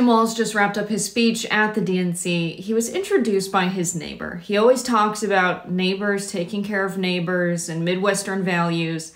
Walz just wrapped up his speech at the DNC. He was introduced by his neighbor. He always talks about neighbors, taking care of neighbors, and Midwestern values.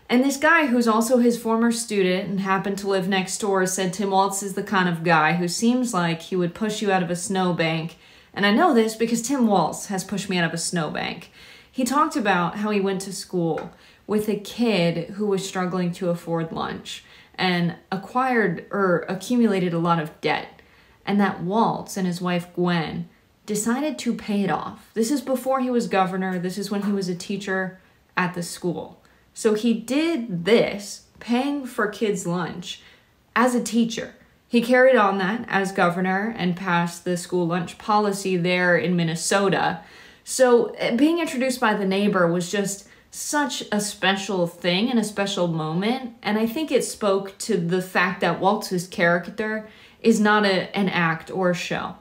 And this guy, who's also his former student and happened to live next door, said Tim Walz is the kind of guy who seems like he would push you out of a snowbank. And I know this because Tim Walz has pushed me out of a snowbank. He talked about how he went to school with a kid who was struggling to afford lunch and accumulated a lot of debt. And that Walz and his wife Gwen decided to pay it off. This is before he was governor. This is when he was a teacher at the school. So he did this, paying for kids' lunch, as a teacher. He carried on that as governor and passed the school lunch policy there in Minnesota. So being introduced by the neighbor was just such a special thing and a special moment. And I think it spoke to the fact that Walz's character is not an act or a show.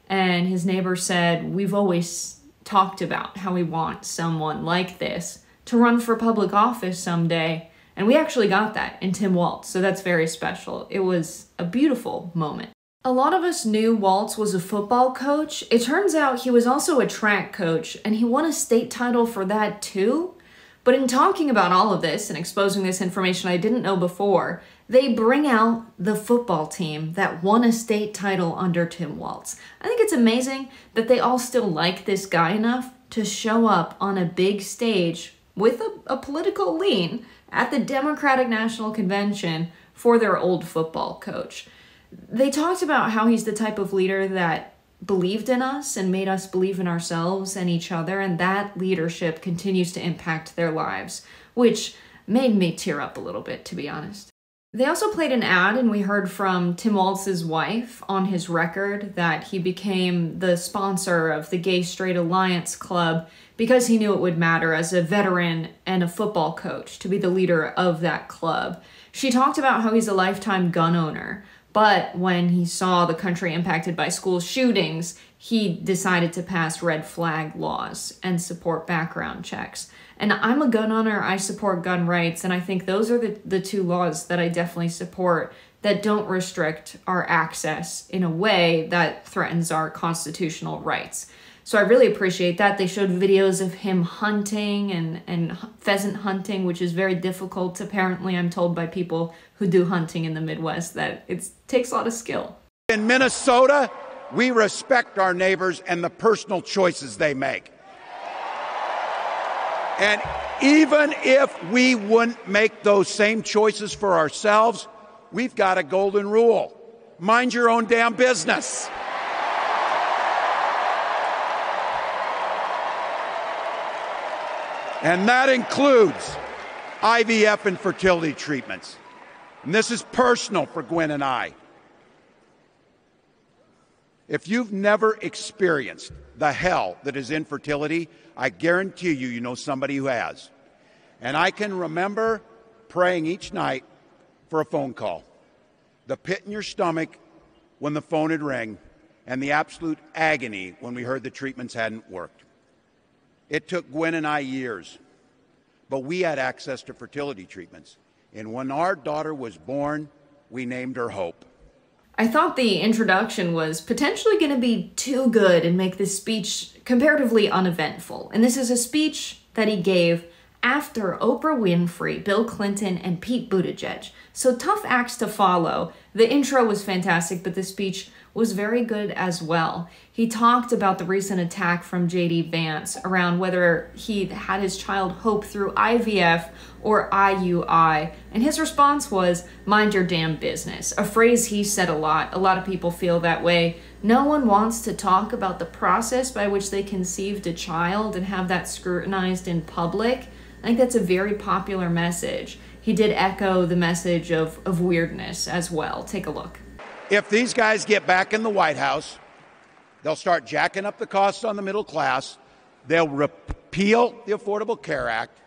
And his neighbor said, we've always talked about how we want someone like this to run for public office someday. And we actually got that in Tim Walz, so that's very special. It was a beautiful moment. A lot of us knew Walz was a football coach. It turns out he was also a track coach, and he won a state title for that too. But in talking about all of this and exposing this information I didn't know before, they bring out the football team that won a state title under Tim Walz. I think it's amazing that they all still like this guy enough to show up on a big stage with a political lean at the Democratic National Convention for their old football coach. They talked about how he's the type of leader that believed in us and made us believe in ourselves and each other, and that leadership continues to impact their lives, which made me tear up a little bit, to be honest. They also played an ad, and we heard from Tim Walz's wife on his record that he became the sponsor of the Gay Straight Alliance Club because he knew it would matter as a veteran and a football coach to be the leader of that club. She talked about how he's a lifetime gun owner, but when he saw the country impacted by school shootings, he decided to pass red flag laws and support background checks. And I'm a gun owner, I support gun rights, and I think those are the two laws that I definitely support that don't restrict our access in a way that threatens our constitutional rights. So I really appreciate that. They showed videos of him hunting and pheasant hunting, which is very difficult. Apparently, I'm told by people who do hunting in the Midwest that it takes a lot of skill. In Minnesota, we respect our neighbors and the personal choices they make. And even if we wouldn't make those same choices for ourselves, we've got a golden rule. Mind your own damn business. And that includes IVF and fertility treatments. And this is personal for Gwen and I. If you've never experienced the hell that is infertility, I guarantee you know somebody who has. And I can remember praying each night for a phone call. The pit in your stomach when the phone would ring, and the absolute agony when we heard the treatments hadn't worked. It took Gwen and I years, but we had access to fertility treatments. And when our daughter was born, we named her Hope. I thought the introduction was potentially going to be too good and make this speech comparatively uneventful. And this is a speech that he gave after Oprah Winfrey, Bill Clinton, and Pete Buttigieg. So tough acts to follow. The intro was fantastic, but the speech was very good as well. He talked about the recent attack from J.D. Vance around whether he had his child Hope through IVF or IUI, and his response was, mind your damn business, a phrase he said a lot. A lot of people feel that way. No one wants to talk about the process by which they conceived a child and have that scrutinized in public. I think that's a very popular message. He did echo the message of weirdness as well. Take a look. If these guys get back in the White House, they'll start jacking up the costs on the middle class. They'll repeal the Affordable Care Act.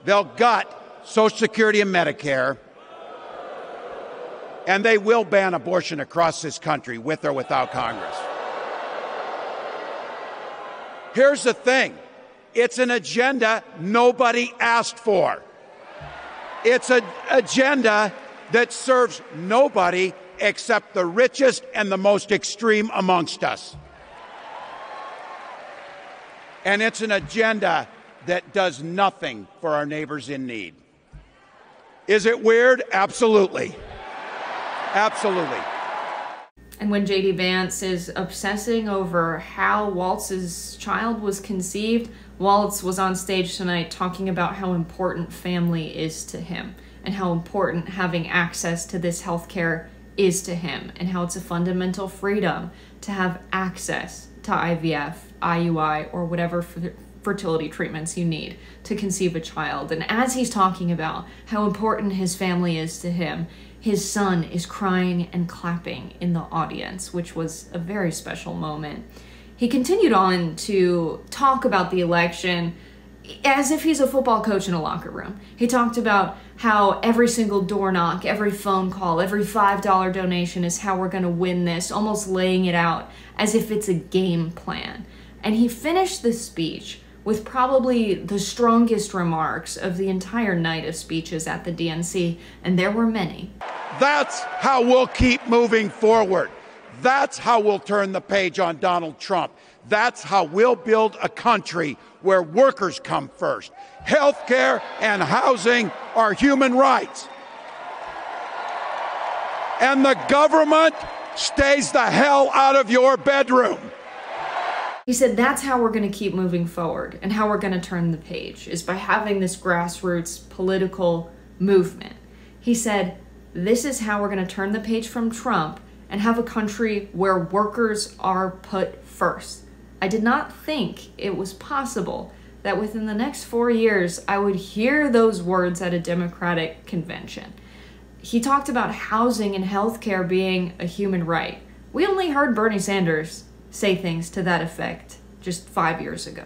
They'll gut Social Security and Medicare. And they will ban abortion across this country, with or without Congress. Here's the thing. It's an agenda nobody asked for. It's an agenda that serves nobody except the richest and the most extreme amongst us. And it's an agenda that does nothing for our neighbors in need. Is it weird? Absolutely. Absolutely. And when J.D. Vance is obsessing over how Walz's child was conceived, Walz was on stage tonight talking about how important family is to him and how important having access to this healthcare is to him and how it's a fundamental freedom to have access to IVF, IUI, or whatever fertility treatments you need to conceive a child. And as he's talking about how important his family is to him, his son is crying and clapping in the audience, which was a very special moment. He continued on to talk about the election as if he's a football coach in a locker room. He talked about how every single door knock, every phone call, every $5 donation is how we're going to win this, almost laying it out as if it's a game plan. And he finished the speech with probably the strongest remarks of the entire night of speeches at the DNC, and there were many. That's how we'll keep moving forward. That's how we'll turn the page on Donald Trump. That's how we'll build a country where workers come first. Healthcare and housing are human rights. And the government stays the hell out of your bedroom. He said that's how we're going to keep moving forward and how we're going to turn the page, is by having this grassroots political movement. He said this is how we're going to turn the page from Trump and have a country where workers are put first. I did not think it was possible that within the next 4 years I would hear those words at a Democratic convention. He talked about housing and healthcare being a human right. We only heard Bernie Sanders say things to that effect just 5 years ago.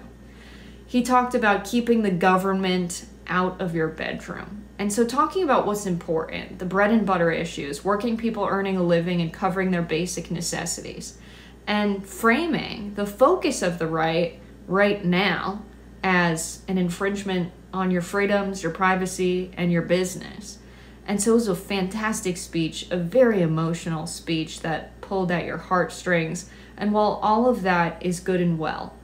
He talked about keeping the government out of your bedroom. And so talking about what's important, the bread and butter issues, working people earning a living and covering their basic necessities, and framing the focus of the right now as an infringement on your freedoms, your privacy, and your business. And so it was a fantastic speech, a very emotional speech that pulled at your heartstrings. And while all of that is good and well,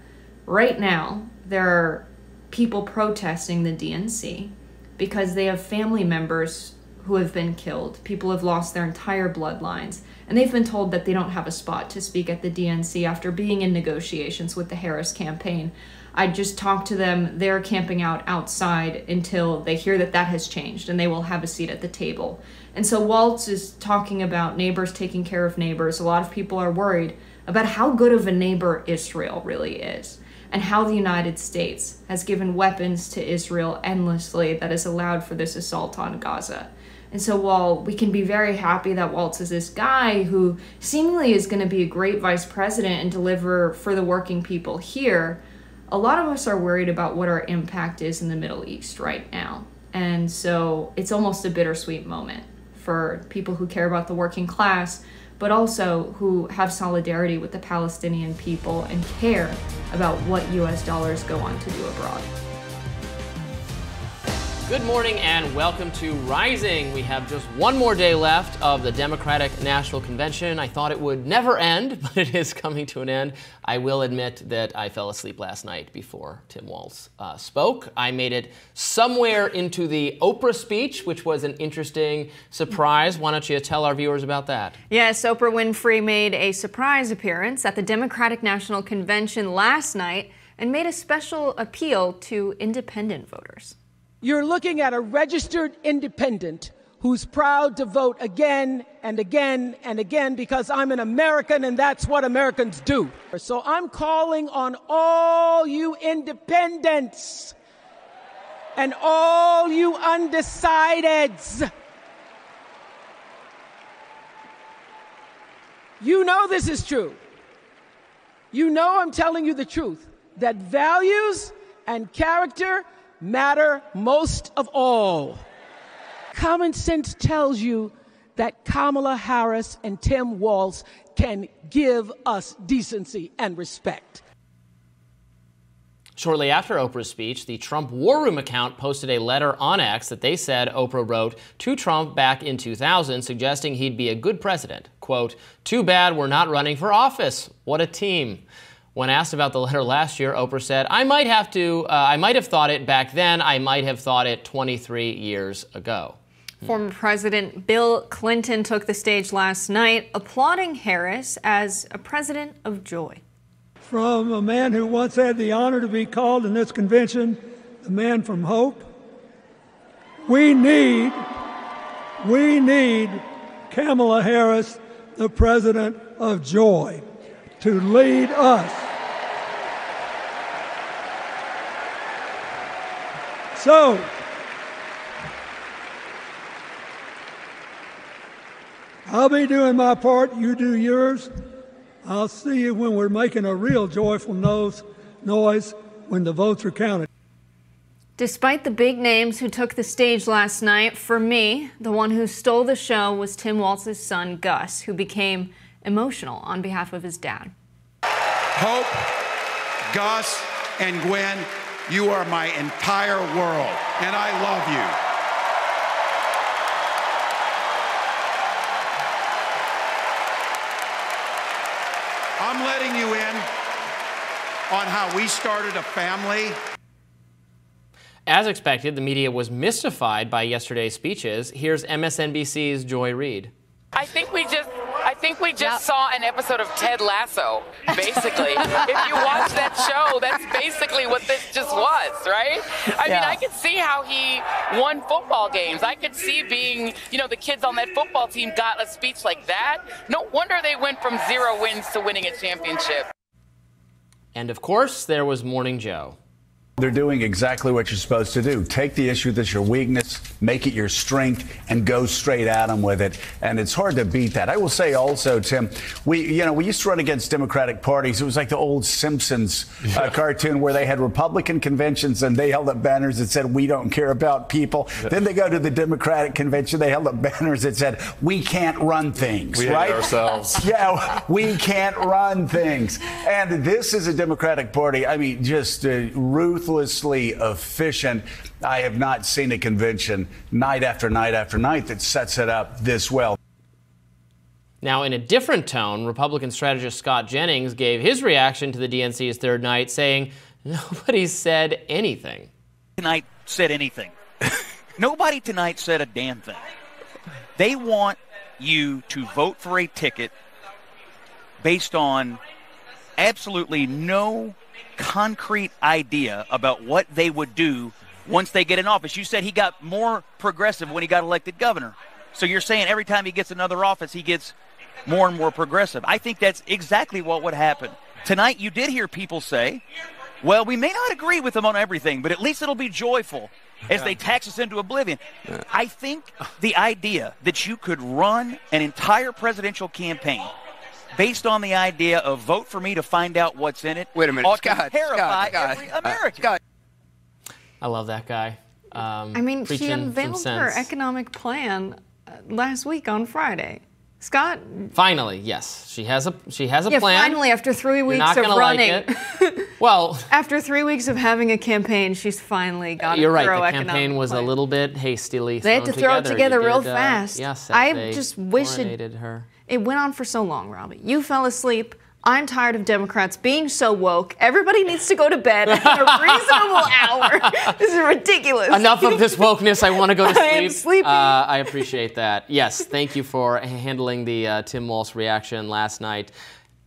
right now there are people protesting the DNC because they have family members who have been killed. People have lost their entire bloodlines, and they've been told that they don't have a spot to speak at the DNC after being in negotiations with the Harris campaign. I just talked to them. They're camping out outside until they hear that that has changed and they will have a seat at the table. And so Walz is talking about neighbors taking care of neighbors. A lot of people are worried about how good of a neighbor Israel really is, and how the United States has given weapons to Israel endlessly that has allowed for this assault on Gaza. And so while we can be very happy that Walz is this guy who seemingly is going to be a great vice president and deliver for the working people here, a lot of us are worried about what our impact is in the Middle East right now. And so it's almost a bittersweet moment for people who care about the working class, but also who have solidarity with the Palestinian people and care about what US dollars go on to do abroad. Good morning and welcome to Rising. We have just one more day left of the Democratic National Convention. I thought it would never end, but it is coming to an end. I will admit that I fell asleep last night before Tim Walz spoke. I made it somewhere into the Oprah speech, which was an interesting surprise. Why don't you tell our viewers about that? Yes, Oprah Winfrey made a surprise appearance at the Democratic National Convention last night and made a special appeal to independent voters. You're looking at a registered independent who's proud to vote again and again and again because I'm an American and that's what Americans do. So I'm calling on all you independents and all you undecideds. You know this is true. You know I'm telling you the truth, that values and character matter most of all. Common sense tells you that Kamala Harris and Tim Walz can give us decency and respect. Shortly after Oprah's speech, the Trump War Room account posted a letter on X that they said Oprah wrote to Trump back in 2000, suggesting he'd be a good president. Quote, "Too bad we're not running for office. What a team." When asked about the letter last year, Oprah said, I might have thought it back then. I might have thought it 23 years ago. Former President Bill Clinton took the stage last night, applauding Harris as a president of joy. From a man who once had the honor to be called in this convention the man from hope, we need Kamala Harris, the president of joy, to lead us. So, I'll be doing my part, you do yours. I'll see you when we're making a real joyful noise when the votes are counted. Despite the big names who took the stage last night, for me, the one who stole the show was Tim Walz's son, Gus, who became emotional on behalf of his dad. Hope, Gus, and Gwen, you are my entire world, and I love you. I'm letting you in on how we started a family. As expected, the media was mystified by yesterday's speeches. Here's MSNBC's Joy Reid. I think we just saw an episode of Ted Lasso, basically. If you watch that show, that's basically what this just was, right? I mean, I could see how he won football games. I could see being, the kids on that football team got a speech like that. No wonder they went from 0 wins to winning a championship. And of course, there was Morning Joe. They're doing exactly what you're supposed to do. Take the issue that's your weakness, make it your strength, and go straight at them with it. And it's hard to beat that. I will say also, Tim, we used to run against Democratic parties. It was like the old Simpsons cartoon where they had Republican conventions and they held up banners that said, "We don't care about people." Then they go to the Democratic convention, they held up banners that said, "We can't run things," we right? hate ourselves. Yeah, we can't run things. And this is a Democratic Party, I mean, just ruthlessly efficient. I have not seen a convention night after night after night that sets it up this well. Now, in a different tone, Republican strategist Scott Jennings gave his reaction to the DNC's third night, saying, "Nobody said anything." Tonight said anything. Nobody tonight said a damn thing. They want you to vote for a ticket based on absolutely no concrete idea about what they would do once they get in office. You said he got more progressive when he got elected governor. So you're saying every time he gets another office, he gets more and more progressive. I think that's exactly what would happen. Tonight, you did hear people say, well, we may not agree with them on everything, but at least it'll be joyful as they tax us into oblivion. I think the idea that you could run an entire presidential campaign based on the idea of vote for me to find out what's in it. Wait a minute, ought Scott, to terrify every American. Scott. I love that guy. I mean, she unveiled her economic plan last week on Friday. Scott? Finally, yes. She has a plan. Finally, after 3 weeks You're not of gonna running. Like it. Well, after 3 weeks of having a campaign, she's finally got you're a right. thorough The economic campaign was plan. a little bit hastily They had to throw it together real fast. Yes, I just wish her. It went on for so long, Robbie. You fell asleep. I'm tired of Democrats being so woke. Everybody needs to go to bed at a reasonable hour. This is ridiculous. Enough of this wokeness. I want to go to sleep. I am sleepy. I appreciate that. Yes, thank you for handling the Tim Walsh reaction last night.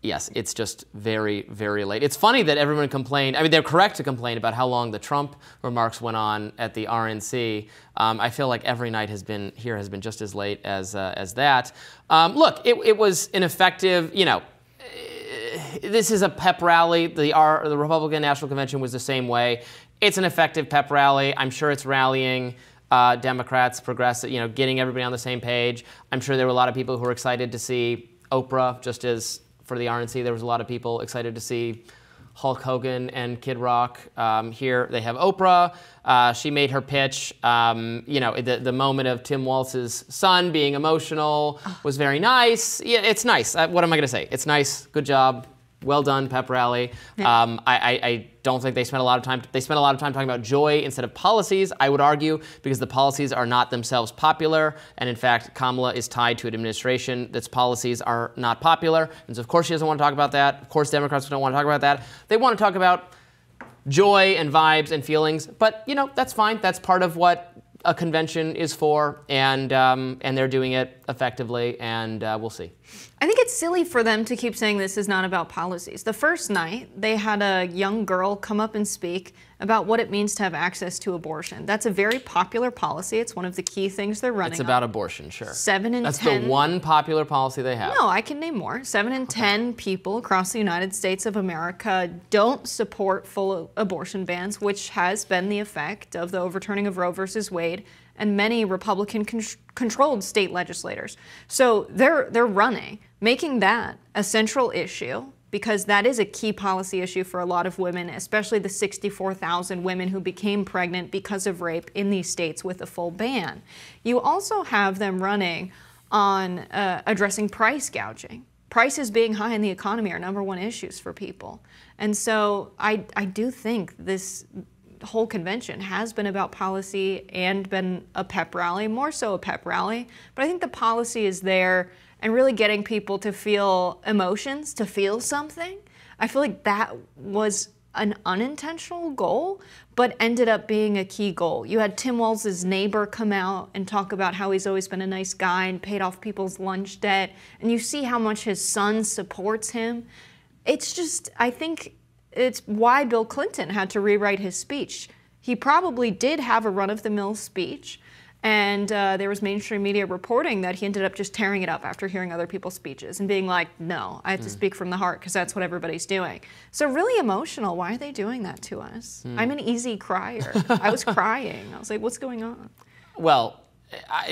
Yes, it's just very, very late. It's funny that everyone complained. I mean, they're correct to complain about how long the Trump remarks went on at the RNC. I feel like every night has been just as late as that. Look, it was an effective, this is a pep rally. The Republican National Convention was the same way. It's an effective pep rally. I'm sure it's rallying Democrats, progressive, getting everybody on the same page. I'm sure there were a lot of people who were excited to see Oprah, just as for the RNC, there was a lot of people excited to see Hulk Hogan and Kid Rock. Here they have Oprah. She made her pitch. The moment of Tim Walz's son being emotional was very nice. Yeah, it's nice. What am I going to say? It's nice. Good job. well done, pep rally. Yeah. I don't think they spent a lot of time. They spent a lot of time talking about joy instead of policies, I would argue, because the policies are not themselves popular. And in fact, Kamala is tied to an administration that's policies are not popular. And so of course she doesn't want to talk about that. Of course Democrats don't want to talk about that. They want to talk about joy and vibes and feelings. But, you know, that's fine. That's part of what a convention is for, and they're doing it effectively, and we'll see. I think it's silly for them to keep saying this is not about policies. The first night, they had a young girl come up and speak about what it means to have access to abortion. That's a very popular policy. It's one of the key things they're running on. It's about abortion, sure. 7 in 10. That's the one popular policy they have. No, I can name more. 7 in 10 people across the United States of America don't support full abortion bans, which has been the effect of the overturning of Roe versus Wade and many Republican-controlled state legislators. So they're running, making that a central issue, because that is a key policy issue for a lot of women, especially the 64,000 women who became pregnant because of rape in these states with a full ban. You also have them running on addressing price gouging. Prices being high in the economy are #1 issues for people. And so I do think this whole convention has been about policy and been a pep rally, more so a pep rally. But I think the policy is there and really getting people to feel emotions, to feel something. I feel like that was an unintentional goal, but ended up being a key goal. You had Tim Walz's neighbor come out and talk about how he's always been a nice guy and paid off people's lunch debt, and you see how much his son supports him. It's just, I think it's why Bill Clinton had to rewrite his speech. He probably did have a run-of-the-mill speech, and there was mainstream media reporting that he ended up just tearing it up after hearing other people's speeches and being like, no, I have to speak from the heart because that's what everybody's doing. So really emotional. Why are they doing that to us? I'm an easy crier. I was crying. I was like, what's going on? Well,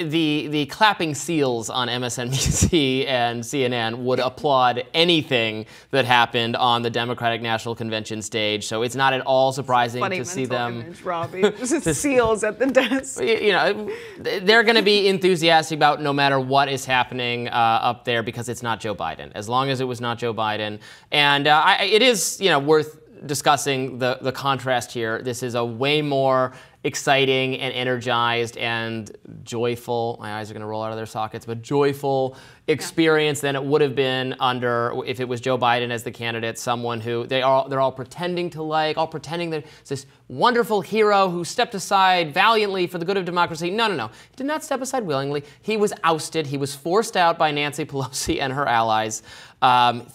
the clapping seals on MSNBC and CNN would applaud anything that happened on the Democratic National Convention stage, so it's not at all surprising to see them. Image, Robbie. Seals at the desk. You know, they're going to be enthusiastic about no matter what is happening up there because it's not Joe Biden. As long as it was not Joe Biden, and it is, you know, worth discussing the contrast here. This is a way more exciting and energized and joyful, my eyes are going to roll out of their sockets, but joyful experience than it would have been under, if it was Joe Biden as the candidate, someone who they're all pretending to like, all pretending that it's this wonderful hero who stepped aside valiantly for the good of democracy. No. He did not step aside willingly. He was ousted. He was forced out by Nancy Pelosi and her allies,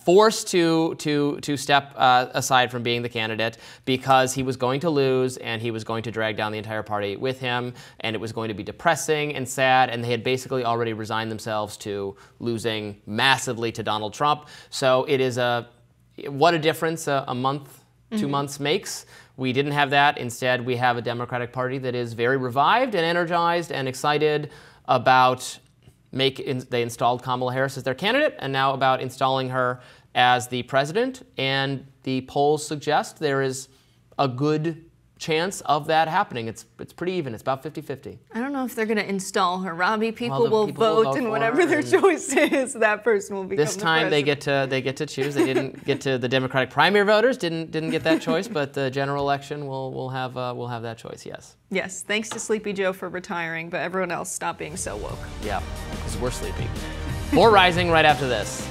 forced to step aside from being the candidate because he was going to lose and he was going to drag down the entire party with him, and it was going to be depressing and sad, and they had basically already resigned themselves to losing massively to Donald Trump. So it is what a difference a month, 2 months makes. We didn't have that. Instead, we have a Democratic Party that is very revived and energized and excited about they installed Kamala Harris as their candidate, and now about installing her as the president. And the polls suggest there is a good chance of that happening. It's pretty even. It's about 50-50. I don't know if they're going to install her, Robbie. People will vote, and whatever their choice is, that person will become this time the president. they get to choose. They didn't get to the Democratic primary voters. Didn't get that choice, but the general election will have that choice. Yes. Yes. Thanks to Sleepy Joe for retiring, but everyone else stop being so woke. Yeah, because we're sleepy. More Rising right after this.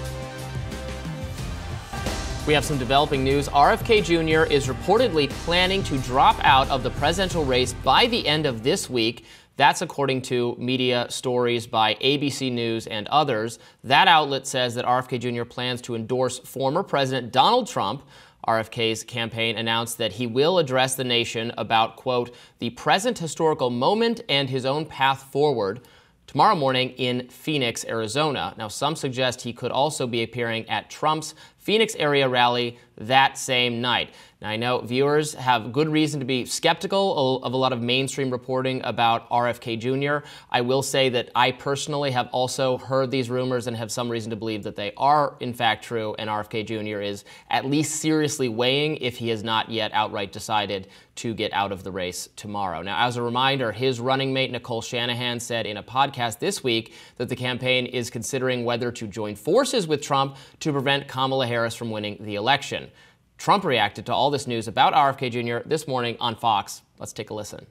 We have some developing news. RFK Jr. is reportedly planning to drop out of the presidential race by the end of this week. That's according to media stories by ABC News and others. That outlet says that RFK Jr. plans to endorse former President Donald Trump. RFK's campaign announced that he will address the nation about, quote, the present historical moment and his own path forward tomorrow morning in Phoenix, Arizona. Now, some suggest he could also be appearing at Trump's Phoenix area rally that same night. Now, I know viewers have good reason to be skeptical of a lot of mainstream reporting about RFK Jr. I will say that I personally have also heard these rumors and have some reason to believe that they are, in fact, true, and RFK Jr. is at least seriously weighing, if he has not yet outright decided, to get out of the race tomorrow. Now, as a reminder, his running mate, Nicole Shanahan, said in a podcast this week that the campaign is considering whether to join forces with Trump to prevent Kamala Harris from winning the election. Trump reacted to all this news about RFK Jr. this morning on Fox. Let's take a listen.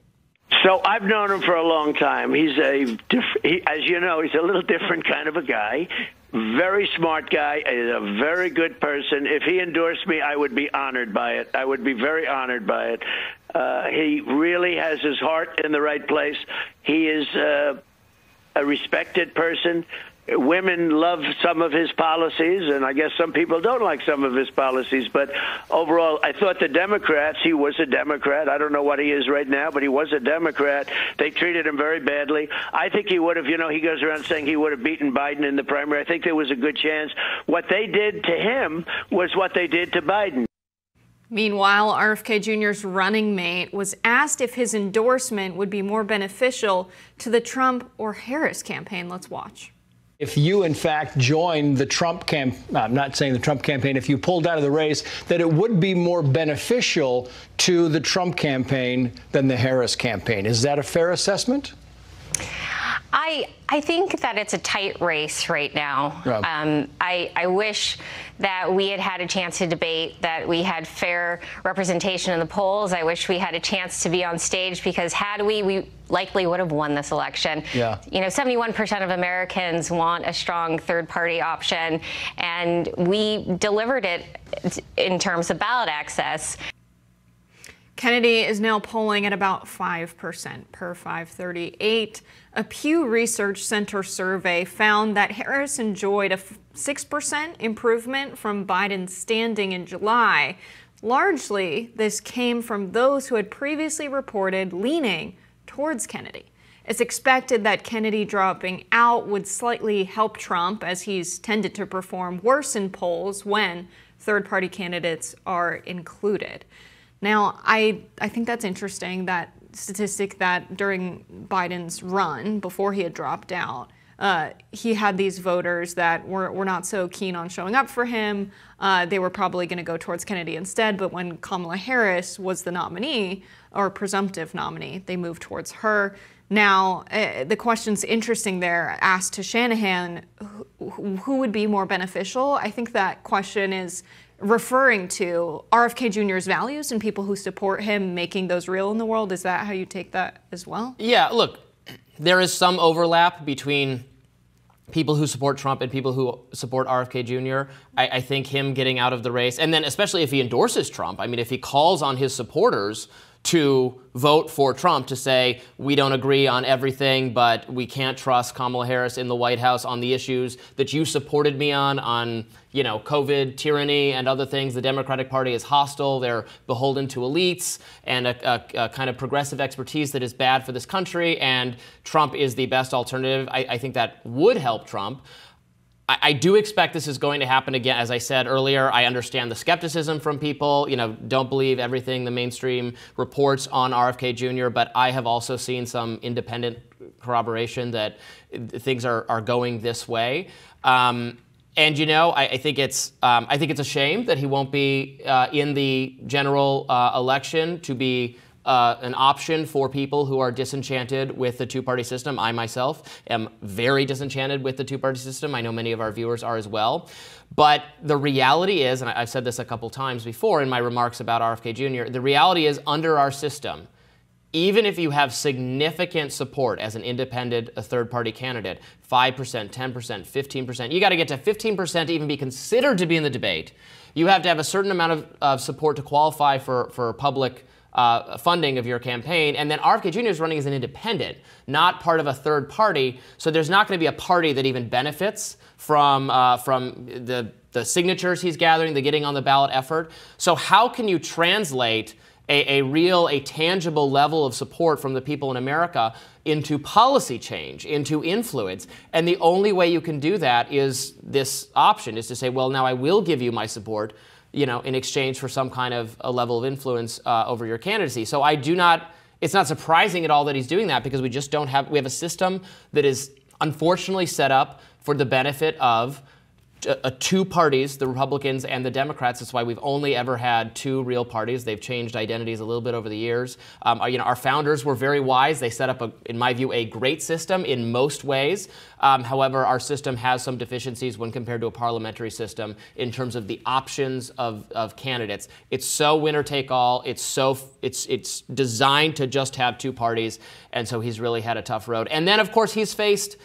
So I've known him for a long time. He's as you know, he's a little different kind of a guy. Very smart guy. He's a very good person. If he endorsed me, I would be honored by it. I would be very honored by it. He really has his heart in the right place. He is a respected person. Women love some of his policies, and I guess some people don't like some of his policies. But overall, I thought the Democrats, he was a Democrat. I don't know what he is right now, but he was a Democrat. They treated him very badly. I think he would have, he goes around saying he would have beaten Biden in the primary. I think there was a good chance. What they did to him was what they did to Biden. Meanwhile, RFK Jr.'s running mate was asked if his endorsement would be more beneficial to the Trump or Harris campaign. Let's watch. If you, in fact, joined the Trump campaign, I'm not saying the Trump campaign, if you pulled out of the race, that it would be more beneficial to the Trump campaign than the Harris campaign. Is that a fair assessment? I think that it's a tight race right now. Yeah. I wish that we had had a chance to debate, that we had fair representation in the polls. I wish we had a chance to be on stage, because had we likely would have won this election. Yeah. 71% of Americans want a strong third-party option, and we delivered it in terms of ballot access. Kennedy is now polling at about 5% per 538. A Pew Research Center survey found that Harris enjoyed a 6% improvement from Biden's standing in July. Largely, this came from those who had previously reported leaning towards Kennedy. It's expected that Kennedy dropping out would slightly help Trump, as he's tended to perform worse in polls when third-party candidates are included. Now, I think that's interesting, that statistic that during Biden's run, before he had dropped out, he had these voters that were not so keen on showing up for him. They were probably going to go towards Kennedy instead, but when Kamala Harris was the nominee, or presumptive nominee, they moved towards her. Now, the question's interesting there, asked to Shanahan, who would be more beneficial? I think that question is referring to RFK Jr.'s values and people who support him making those real in the world. Is that how you take that as well? Yeah, look, there is some overlap between people who support Trump and people who support RFK Jr. I think him getting out of the race, and then especially if he endorses Trump, I mean, if he calls on his supporters to vote for Trump, to say, we don't agree on everything, but we can't trust Kamala Harris in the White House on the issues that you supported me on, COVID, tyranny, and other things. The Democratic Party is hostile. They're beholden to elites and a kind of progressive expertise that is bad for this country, and Trump is the best alternative. I think that would help Trump. I do expect this is going to happen again. As I said earlier, I understand the skepticism from people, don't believe everything the mainstream reports on RFK Jr., but I have also seen some independent corroboration that things are going this way. And I think it's a shame that he won't be in the general election to be an option for people who are disenchanted with the two-party system. I myself am very disenchanted with the two-party system. I know many of our viewers are as well. But the reality is, and I've said this a couple times before in my remarks about RFK Jr., the reality is, under our system, even if you have significant support as an independent, a third-party candidate, 5%, 10%, 15%, you got to get to 15% to even be considered to be in the debate. You have to have a certain amount of support to qualify for public funding of your campaign. And then RFK Jr. is running as an independent, not part of a third party. So there's not going to be a party that even benefits from the signatures he's gathering, the getting on the ballot effort. So how can you translate a tangible level of support from the people in America into policy change, into influence? And the only way you can do that is this option, is to say, well, now I will give you my support, in exchange for some kind of a level of influence over your candidacy. So it's not surprising at all that he's doing that, because we have a system that is unfortunately set up for the benefit of two parties, the Republicans and the Democrats. That's why we've only ever had two real parties. They've changed identities a little bit over the years. Our founders were very wise. They set up, in my view, a great system in most ways. However, our system has some deficiencies when compared to a parliamentary system in terms of the options of candidates. It's so winner take all. It's designed to just have two parties, and so he's really had a tough road. And then, of course, he's faced.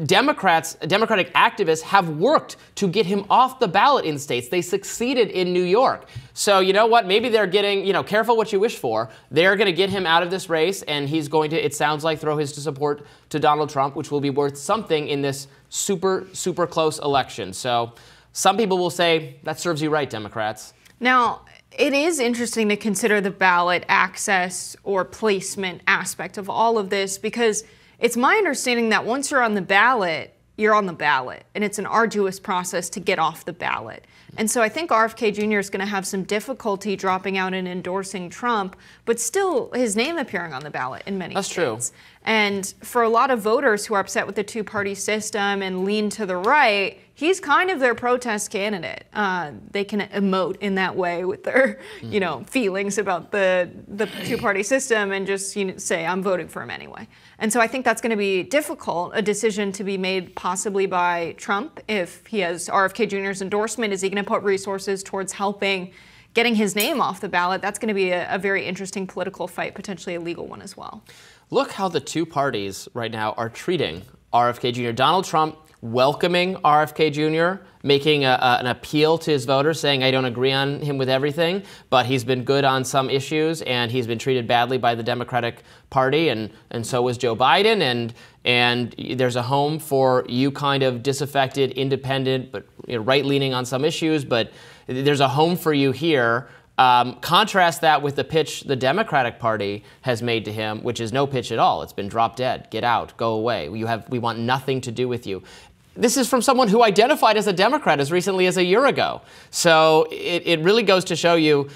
Democratic activists have worked to get him off the ballot in states. They succeeded in New York. So you know what? Maybe they're getting, careful what you wish for. They're going to get him out of this race, and he's going to, it sounds like, throw his support to Donald Trump, which will be worth something in this super, super close election. So some people will say, that serves you right, Democrats. Now, it is interesting to consider the ballot access or placement aspect of all of this, because it's my understanding that once you're on the ballot, you're on the ballot, and it's an arduous process to get off the ballot. And so I think RFK Jr. is going to have some difficulty dropping out and endorsing Trump, but still his name appearing on the ballot in many states. That's true. And for a lot of voters who are upset with the two-party system and lean to the right, he's kind of their protest candidate. They can emote in that way with their, feelings about the two-party system and just say, I'm voting for him anyway. And so I think that's going to be difficult, a decision to be made possibly by Trump. If he has RFK Jr.'s endorsement, is he going to put resources towards getting his name off the ballot? That's going to be a very interesting political fight, potentially a legal one as well. Look how the two parties right now are treating RFK Jr. Donald Trump welcoming RFK Jr., making an appeal to his voters, saying, I don't agree on him with everything, but he's been good on some issues, and he's been treated badly by the Democratic Party, and so was Joe Biden, and there's a home for you kind of disaffected, independent, but right-leaning on some issues, but there's a home for you here. Contrast that with the pitch the Democratic Party has made to him, which is no pitch at all. It's been drop dead. Get out. Go away. We want nothing to do with you. This is from someone who identified as a Democrat as recently as a year ago. So it really goes to show you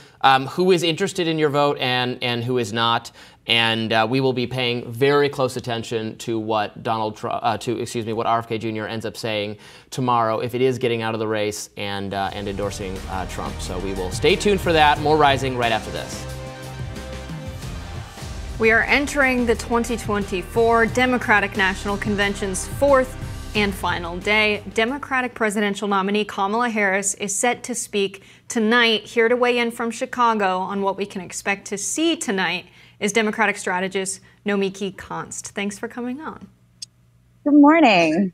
who is interested in your vote and who is not. And we will be paying very close attention to what what RFK Jr. ends up saying tomorrow if it is getting out of the race and endorsing Trump. So we will stay tuned for that. More Rising right after this. We are entering the 2024 Democratic National Convention's fourth and final day. Democratic presidential nominee Kamala Harris is set to speak tonight. Here to weigh in from Chicago on what we can expect to see tonight is Democratic strategist Nomi Konst. Thanks for coming on. Good morning.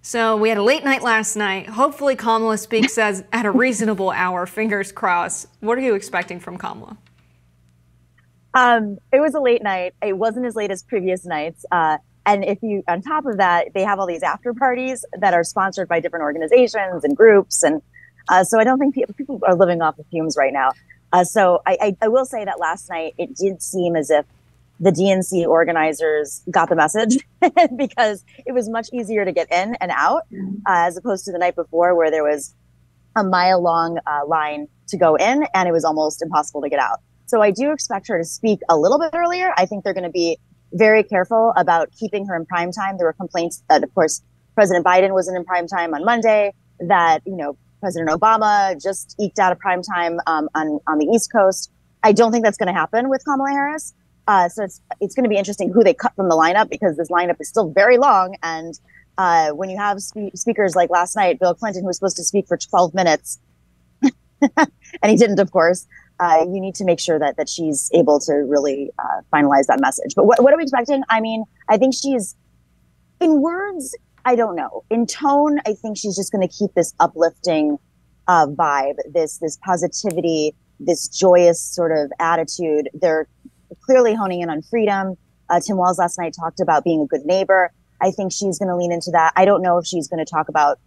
So we had a late night last night. Hopefully Kamala speaks at a reasonable hour. Fingers crossed. What are you expecting from Kamala? It was a late night. It wasn't as late as previous nights. And on top of that, they have all these after parties that are sponsored by different organizations and groups. And so I don't think people are living off the fumes right now. So I will say that last night, it did seem as if the DNC organizers got the message because it was much easier to get in and out as opposed to the night before where there was a mile-long line to go in and it was almost impossible to get out. So I do expect her to speak a little bit earlier. I think they're going to be very careful about keeping her in prime time. There were complaints that, of course, President Biden wasn't in prime time on Monday, that, President Obama just eked out a prime time on the East Coast. I don't think that's going to happen with Kamala Harris. So it's going to be interesting who they cut from the lineup because this lineup is still very long. And when you have speakers like last night, Bill Clinton, who was supposed to speak for 12 minutes, and he didn't, of course, you need to make sure that she's able to really finalize that message. But what are we expecting? I mean, I think she's, in words, I don't know. In tone, I think she's just going to keep this uplifting vibe, this positivity, this joyous sort of attitude. They're clearly honing in on freedom. Tim Walz last night talked about being a good neighbor. I think she's going to lean into that. I don't know if she's going to talk about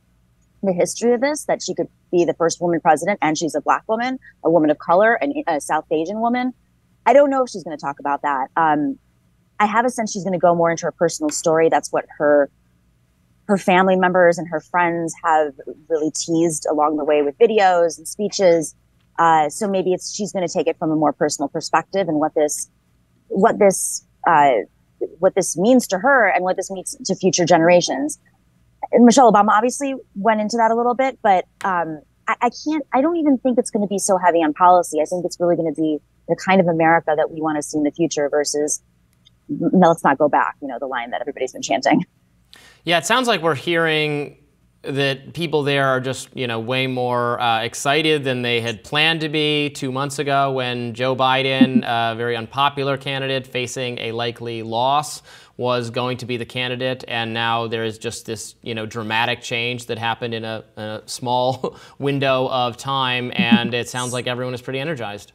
the history of this, that she could be the first woman president and she's a Black woman, a woman of color, and a South Asian woman. I don't know if she's going to talk about that. I have a sense she's going to go more into her personal story. That's what her family members and her friends have really teased along the way with videos and speeches. So maybe she's going to take it from a more personal perspective and what this means to her and what this means to future generations. Michelle Obama obviously went into that a little bit, but I don't even think it's going to be so heavy on policy. I think it's really going to be the kind of America that we want to see in the future versus, no, let's not go back, the line that everybody's been chanting. Yeah, it sounds like we're hearing that people there are just, way more excited than they had planned to be 2 months ago when Joe Biden, a very unpopular candidate facing a likely loss, was going to be the candidate. And now there is just this, dramatic change that happened in a small window of time. And it sounds like everyone is pretty energized.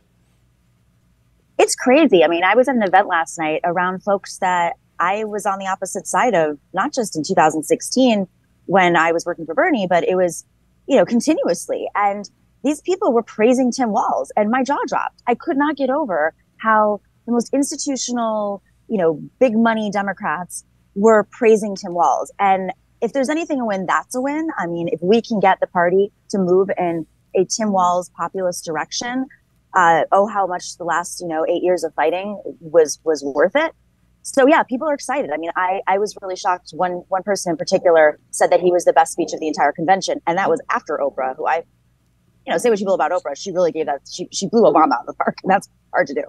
It's crazy. I mean, I was at an event last night around folks that I was on the opposite side of, not just in 2016, when I was working for Bernie, but it was, continuously. And these people were praising Tim Walz, and my jaw dropped. I could not get over how the most institutional, big money Democrats were praising Tim Walz. And if there's anything a win, that's a win. I mean, if we can get the party to move in a Tim Walz populist direction, how much the last, 8 years of fighting was worth it. So yeah, people are excited. I mean, I was really shocked. One person in particular said that he was the best speech of the entire convention, and that was after Oprah, who I, say what you will about Oprah, she really gave that, she blew Obama out of the park, and that's hard to do.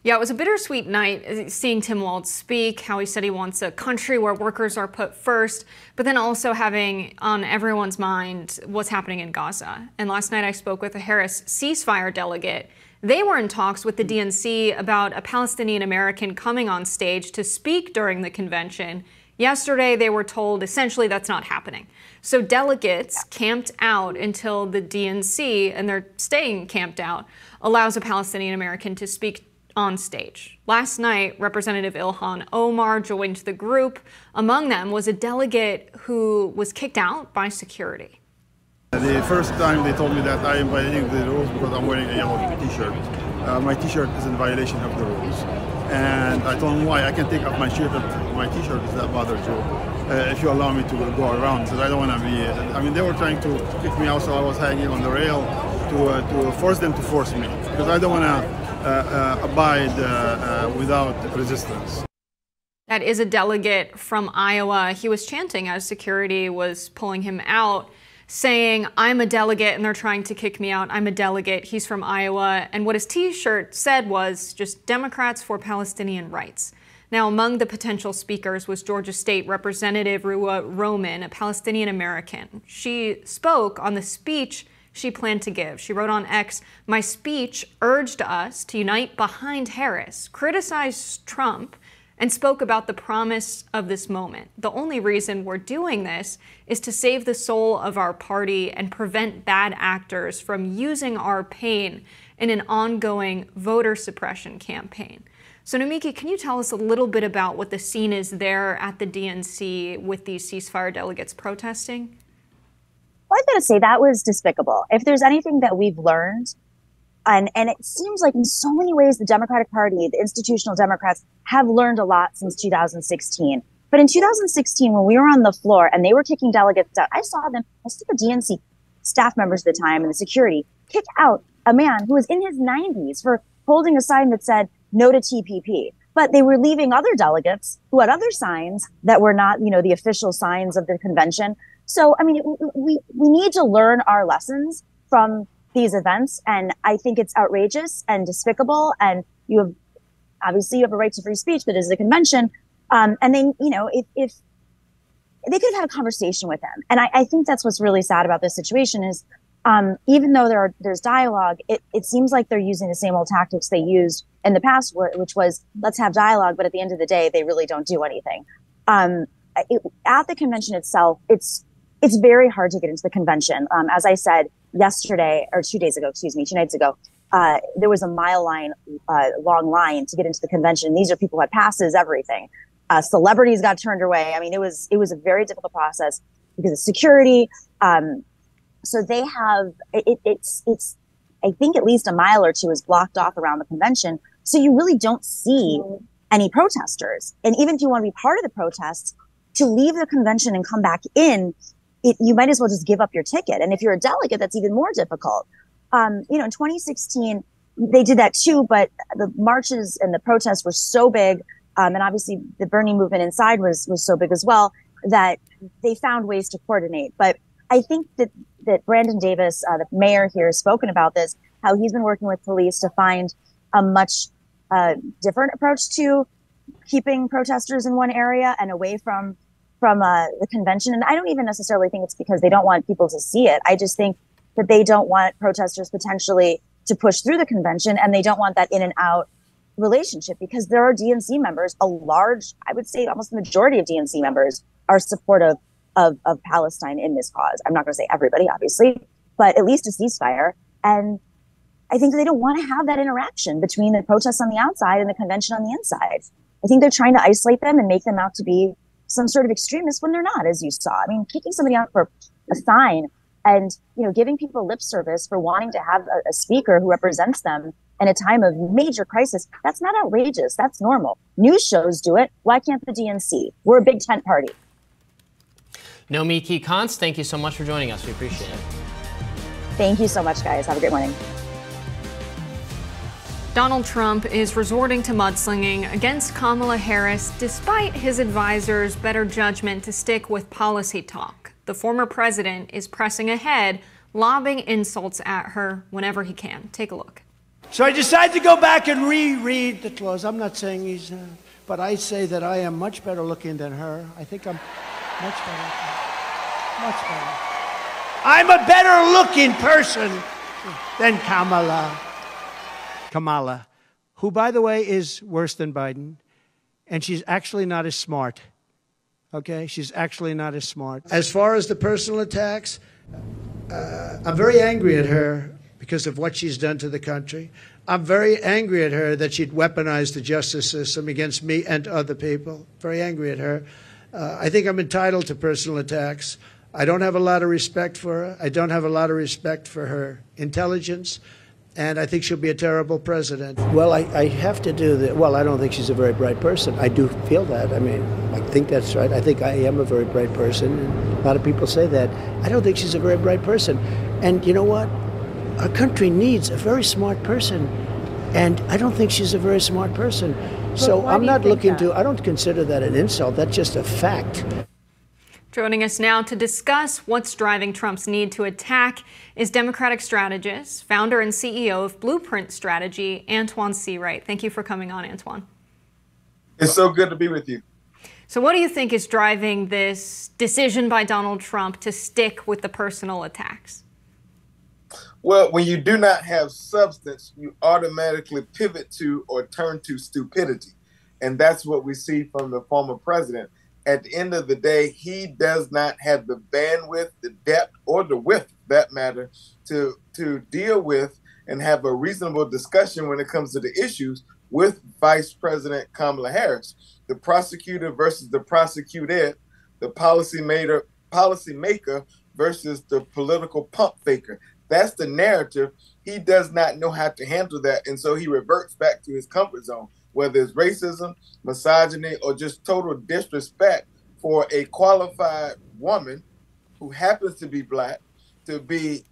Yeah, it was a bittersweet night seeing Tim Walz speak, how he said he wants a country where workers are put first, but then also having on everyone's mind what's happening in Gaza. And last night I spoke with a Harris ceasefire delegate. They were in talks with the DNC about a Palestinian American coming on stage to speak during the convention. Yesterday, they were told essentially that's not happening. So delegates camped out until the DNC, and they're staying camped out, allows a Palestinian American to speak on stage. Last night, Representative Ilhan Omar joined the group. Among them was a delegate who was kicked out by security. The first time they told me that I am violating the rules because I'm wearing a yellow t-shirt. My t-shirt is in violation of the rules. And I told them why. I can take off my shirt if my t-shirt is that bothers you. If you allow me to go around, because I don't want to be, they were trying to kick me out, so I was hanging on the rail to force them to force me. Because I don't want to abide without resistance. That is a delegate from Iowa. He was chanting as security was pulling him out, saying, I'm a delegate and they're trying to kick me out. I'm a delegate. He's from Iowa. And what his t-shirt said was just Democrats for Palestinian rights. Now, among the potential speakers was Georgia State Representative Ruwa Roman, a Palestinian American. She spoke on the speech she planned to give. She wrote on X, my speech urged us to unite behind Harris, criticized Trump, and spoke about the promise of this moment. The only reason we're doing this is to save the soul of our party and prevent bad actors from using our pain in an ongoing voter suppression campaign. So Nomiki, can you tell us a little bit about what the scene is there at the DNC with these ceasefire delegates protesting? Well, I've got to say that was despicable. If there's anything that we've learned, and it seems like in so many ways the Democratic Party, the institutional Democrats, have learned a lot since 2016. But in 2016, when we were on the floor and they were kicking delegates out, I saw the DNC staff members at the time and the security kick out a man who was in his 90s for holding a sign that said no to TPP. But they were leaving other delegates who had other signs that were not, the official signs of the convention. So, I mean, we need to learn our lessons from these events, and I think it's outrageous and despicable. And you have a right to free speech, but as a convention, and then if they could have had a conversation with him, and I think that's what's really sad about this situation is even though there's dialogue, it seems like they're using the same old tactics they used in the past, which was let's have dialogue, but at the end of the day, they really don't do anything. At the convention itself, it's very hard to get into the convention. As I said yesterday, or 2 nights ago, there was a long line to get into the convention. These are people who had passes, everything. Celebrities got turned away. I mean, it was a very difficult process because of security. So they have, it's I think at least a mile or two is blocked off around the convention. So you really don't see any protesters. And even if you want to be part of the protests, to leave the convention and come back in, you might as well just give up your ticket. And if you're a delegate, that's even more difficult. In 2016, they did that too, but the marches and the protests were so big, and obviously the Bernie movement inside was so big as well, that they found ways to coordinate. But I think that Brandon Davis, the mayor here, has spoken about this, how he's been working with police to find a much different approach to keeping protesters in one area and away from the convention. And I don't even necessarily think it's because they don't want people to see it. I just think that they don't want protesters potentially to push through the convention, and they don't want that in and out relationship, because there are DNC members, a large, I would say almost the majority of DNC members are supportive of Palestine in this cause. I'm not going to say everybody, obviously, but at least a ceasefire. And I think that they don't want to have that interaction between the protests on the outside and the convention on the inside. I think they're trying to isolate them and make them out to be some sort of extremists when they're not, as you saw. I mean, kicking somebody out for a sign and, you know, giving people lip service for wanting to have a speaker who represents them in a time of major crisis, that's not outrageous. That's normal. News shows do it. Why can't the DNC? We're a big tent party. Nomi Konst, thank you so much for joining us. We appreciate it. Thank you so much, guys. Have a great morning. Donald Trump is resorting to mudslinging against Kamala Harris despite his advisors' better judgment to stick with policy talk. The former president is pressing ahead, lobbing insults at her whenever he can. Take a look. So I decided to go back and reread the clause. I'm not saying he's, but I say that I am much better looking than her. I think I'm much better looking. Much better. I'm a better looking person than Kamala, who, by the way, is worse than Biden, and she's actually not as smart. Okay? She's actually not as smart. As far as the personal attacks, I'm very angry at her because of what she's done to the country. I'm very angry at her that she'd weaponized the justice system against me and other people. Very angry at her. I think I'm entitled to personal attacks. I don't have a lot of respect for her. I don't have a lot of respect for her intelligence. And I think she'll be a terrible president. Well, I have to do that. Well, I don't think she's a very bright person. I do feel that. I mean, I think that's right. I think I am a very bright person. And a lot of people say that. I don't think she's a very bright person. And you know what? Our country needs a very smart person. And I don't think she's a very smart person. So I'm not looking to, I don't consider that an insult. That's just a fact. Joining us now to discuss what's driving Trump's need to attack is Democratic strategist, founder and CEO of Blueprint Strategy, Antoine Seawright. Thank you for coming on, Antoine. It's so good to be with you. So what do you think is driving this decision by Donald Trump to stick with the personal attacks? Well, when you do not have substance, you automatically pivot to or turn to stupidity. And that's what we see from the former president. At the end of the day, he does not have the bandwidth, the depth, or the width, for that matter, to deal with and have a reasonable discussion when it comes to the issues with Vice President Kamala Harris. The prosecutor versus the prosecuted, the policymaker versus the political pump faker. That's the narrative. He does not know how to handle that, and so he reverts back to his comfort zone, whether it's racism, misogyny, or just total disrespect for a qualified woman who happens to be black serving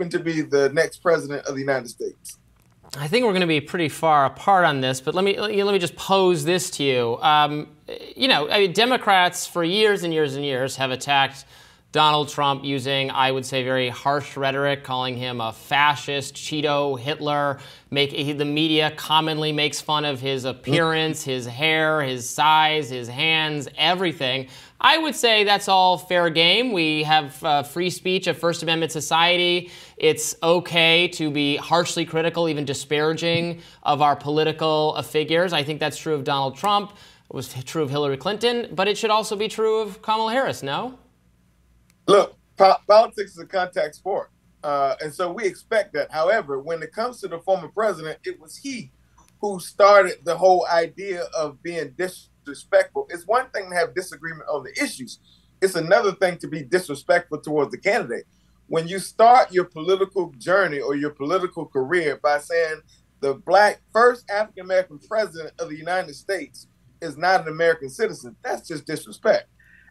to be the next president of the United States. I think we're going to be pretty far apart on this, but let me just pose this to you. You know, I mean, Democrats for years and years and years have attacked Donald Trump using, I would say, very harsh rhetoric, calling him a fascist, Cheeto, Hitler. The media commonly makes fun of his appearance, his hair, his size, his hands, everything. I would say that's all fair game. We have free speech, a First Amendment society. It's okay to be harshly critical, even disparaging of our political figures. I think that's true of Donald Trump. It was true of Hillary Clinton, but it should also be true of Kamala Harris, no? Look, politics is a contact sport, and so we expect that. However, when it comes to the former president, it was he who started the whole idea of being disrespectful. It's one thing to have disagreement on the issues. It's another thing to be disrespectful towards the candidate. When you start your political journey or your political career by saying the first African-American president of the United States is not an American citizen, that's just disrespect.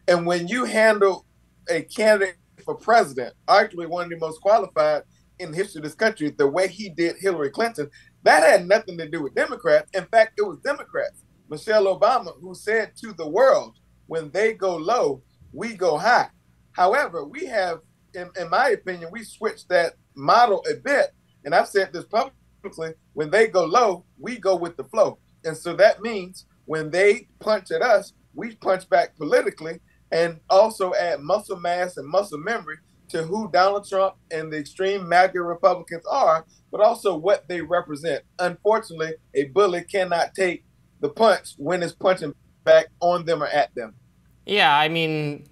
And when you handle a candidate for president, arguably one of the most qualified in the history of this country, the way he did Hillary Clinton, that had nothing to do with Democrats. In fact, it was Democrats, Michelle Obama, who said to the world when they go low, we go high. However, we have, in my opinion, we switched that model a bit. And I've said this publicly, when they go low, we go with the flow. And so that means when they punch at us, we punch back politically and also add muscle mass and muscle memory to who Donald Trump and the extreme MAGA Republicans are, but also what they represent. Unfortunately, a bully cannot take the punch when it's punching back on them or at them. Yeah, I mean,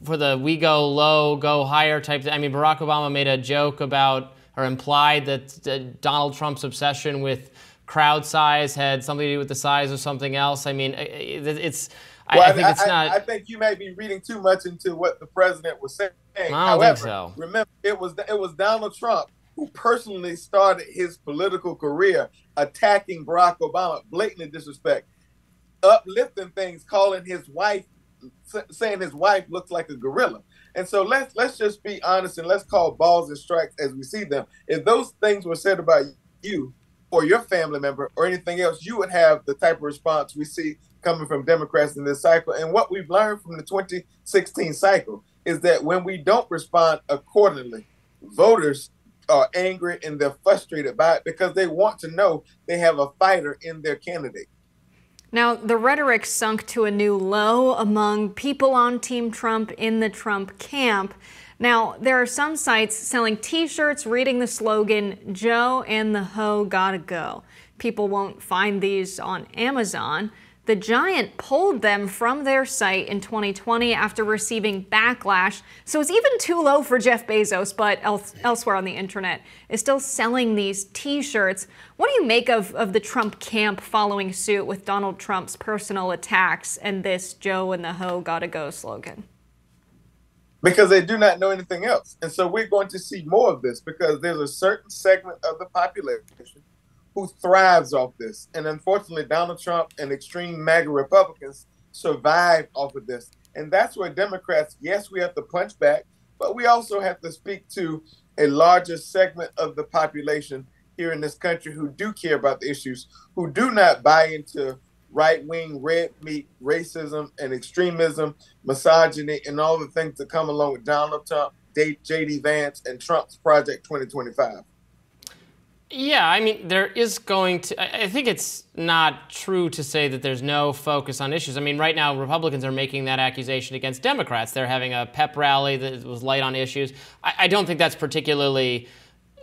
for the we go low, go higher type, I mean, Barack Obama made a joke about, or implied that Donald Trump's obsession with crowd size had something to do with the size of something else. I mean, it's... Well, I think it's not. I think you may be reading too much into what the president was saying. I don't think so. Remember, it was Donald Trump who personally started his political career attacking Barack Obama, blatantly disrespect, uplifting things, calling his wife, saying his wife looks like a gorilla. And so let's just be honest and let's call balls and strikes as we see them. If those things were said about you or your family member or anything else, you would have the type of response we see coming from Democrats in this cycle. And what we've learned from the 2016 cycle is that when we don't respond accordingly, voters are angry and they're frustrated by it because they want to know they have a fighter in their candidate. Now, the rhetoric sunk to a new low among people on Team Trump in the Trump camp. Now, there are some sites selling T-shirts reading the slogan, "Joe and the Ho gotta go." People won't find these on Amazon. The Giant pulled them from their site in 2020 after receiving backlash. So it's even too low for Jeff Bezos, but elsewhere on the internet is still selling these T-shirts. What do you make of the Trump camp following suit with Donald Trump's personal attacks and this "Joe and the Ho gotta go" slogan? Because they do not know anything else. And so we're going to see more of this because there's a certain segment of the population who thrives off this. And unfortunately, Donald Trump and extreme MAGA Republicans survive off of this. And that's where Democrats, yes, we have to punch back, but we also have to speak to a larger segment of the population here in this country who do care about the issues, who do not buy into right-wing, red meat, racism and extremism, misogyny, and all the things that come along with Donald Trump, J.D. Vance, and Trump's Project 2025. Yeah, I mean, there is going to, I think it's not true to say that there's no focus on issues. I mean, right now, Republicans are making that accusation against Democrats. They're having a pep rally that was light on issues. I don't think that's particularly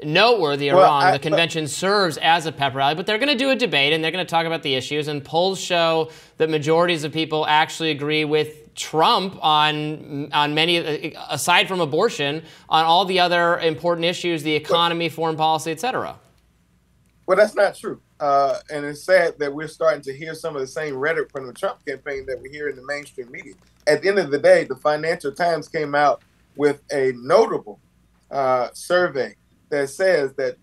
noteworthy or wrong. The convention serves as a pep rally, but they're going to do a debate and they're going to talk about the issues. And polls show that majorities of people actually agree with Trump on many, aside from abortion, on all the other important issues, the economy, foreign policy, et cetera. Well, that's not true. And it's sad that we're starting to hear some of the same rhetoric from the Trump campaign that we hear in the mainstream media. At the end of the day, the Financial Times came out with a notable survey that says that